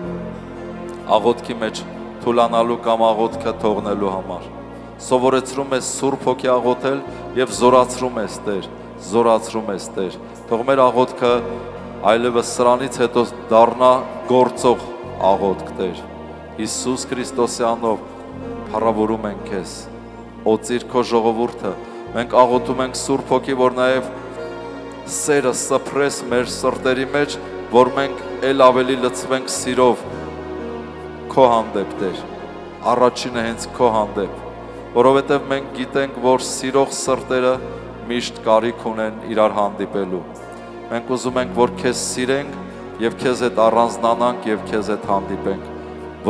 աղոթքի մեջ թուլանալու կամ աղոթքը թողնելու համար։ Սովորեցրում ես Սուրբ Հոգի աղոթել եւ զորացրում ես Տեր, զորացրում ես Տեր։ Թող մեր աղոթքը այլևս սրանից հետո դառնա գործող աղոթք Տեր։ Հիսուս Քրիստոսի անով փառավորում ենք քեզ։ Օծիր քո ժողովուրդը։ Մենք աղոթում ենք Սուրբ Հոգի, որ նաեւ սերը սփռես մեր սրտերի մեջ, որ մենք ել ավելի լցվենք սիրով քո հանդեպ Տեր, առաջինը հենց քո հանդեպ, որովհետև մենք գիտենք, որ սիրող սրտերը միշտ կարիք ունեն իրար հանդիպելու։ Մենք ուզում ենք, որ քեզ սիրենք եւ քեզ հետ առանձնանանք եւ քեզ հետ հանդիպենք։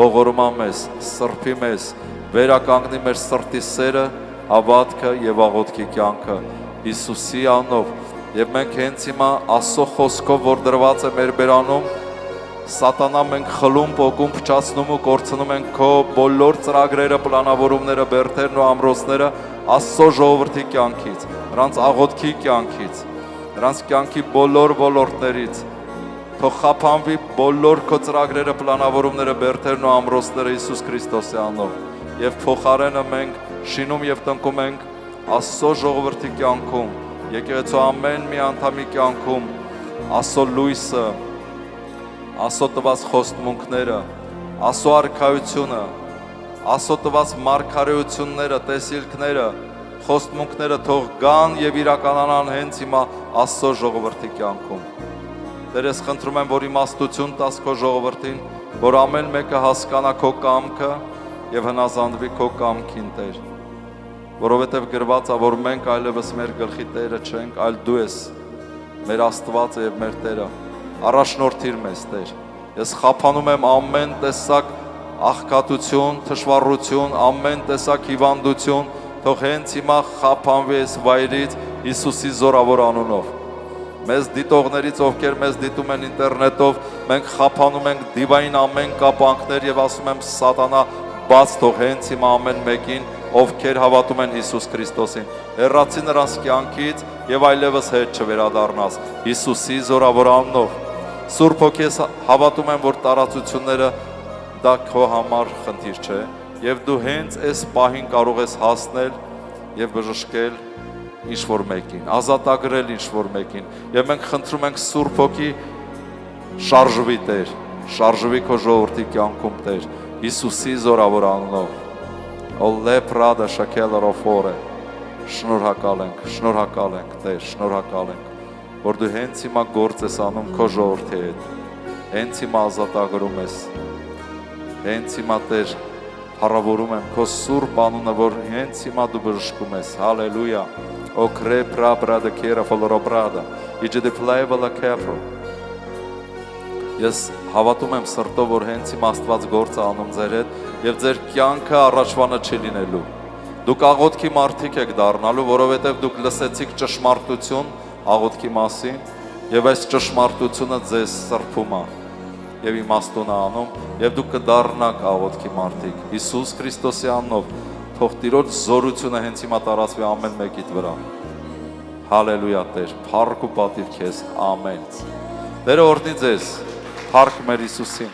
Ողորմա մեզ, սրբի մեզ, վերականգնի մեր սրտի սերը, հավատքը եւ աղոթքի կյանքը Հիսուսի անով։ Եվ մենք հենց հիմա Աստծո խոսքով, որ դրված է մեր բերանում, Սատանա մենք խլում, պոկում, փչացնում ու կորցնում ենք քո բոլոր ծրագրերը, պլանավորումները, բերդերն ու ամրոցները Աստծո ժողովրդի կյանքից, նրանց աղոթքի կյանքից, նրանց կյանքի բոլոր ոլորտներից։ Թող խափանվի բոլոր քո ծրագրերը, պլանավորումները, բերդերն ու ամրոցները Հիսուս Քրիստոսի անով։ Եվ փոխարենը մենք շինում եւ տնկում ենք Աստծո ժողովրդի կյանքում, եկեղեցու ամեն մի անդամի կյանքում Աստծո լույսը, Աստծո տված խոստմունքները, Աստծո արքայությունը, Աստծո տված մարգարեությունները, տեսիլքները, խոստմունքները թող գան եւ իրականանան հենց հիմա Աստծո ժողովրդի կյանքում։ Տեր, ես խնդրում եմ, որ իմաստություն տաս քո ժողովրդին, որ ամեն մեկը հասկանա քո կամքը եւ հնազանդվի քո կամքին, Տեր։ Որովհետեւ գրված է, որ մենք այլևս մեր գլխի Տերը չենք, այլ դու ես մեր Աստվածը եւ մեր Տերը։ Առաջնորդիր մեզ Տեր։ Ես խափանում եմ ամեն տեսակ աղքատություն, թշվառություն, ամեն տեսակ հիվանդություն, թող հենց հիմա խափանվի այս վայրից Հիսուսի զորավոր անունով։ Մեզ դիտողներից, ովքեր մեզ դիտում են ինտերնետով, մենք խափանում ենք դիվային ամեն կապանքներ եւ ասում եմ Սատանա, բաց թող հենց հիմա ամեն մեկին, ովքեր հավատում են Հիսուս Քրիստոսին։ Հեռացի նրանց կյանքից եւ այլևս հետ չվերադառնաս Հիսուսի զորավոր անունով։ Սուրբ Հոգի, հավատում եմ, որ տարածությունները դա քո համար խնդիր չէ եւ դու հենց այս պահին կարող ես հասնել եւ բժշկել ինչ-որ մեկին, ազատագրել ինչ-որ մեկին։ Եվ մենք խնդրում ենք Սուրբ Հոգի շարժվի Տեր, շարժվի քո ժողովրդի կյանքում Տեր, Հիսուսի զորավոր անունով։ Օլե պրադա շակելարոֆորե։ Շնորհակալ ենք Տեր, շնորհակալ ենք, որ դու հենց հիմա գործ ես անում քո ժողովրդի հետ, հենց հիմա ազատագրում ես, հենց հիմա Տեր փառավորում եմ քո սուրբ անունը, որ հենց հիմա դու բժշկում ես, հալելույա, o cre pra brada kera foloro brada, իջե դե պլայվալա կեպրո։ Ես հավատում եմ սրտով, որ հենց հիմա Աստված գործ է անում ձեր հետ եւ ձեր կյանքը առաջվանը չի լինելու։ Դուք աղոթքի մարդիկ եք դառնալու, որովհետեւ դուք լսեցիք ճշմարտություն աղոթքի մասին եւ այս ճշմարտությունը ձեզ սրբում է եւ իմաստուն է անում եւ դուք կդառնաք աղոթքի մարդիկ Հիսուս Քրիստոսի անունով։ Թող Տիրոջ զորությունը հենց հիմա տարածվի ամեն մեկիդ վրա։ Հալելույա Տեր, փառք ու պատիվ քեզ, ամեն։ Տերը օրհնի ձեզ, փառք մեր Հիսուսին։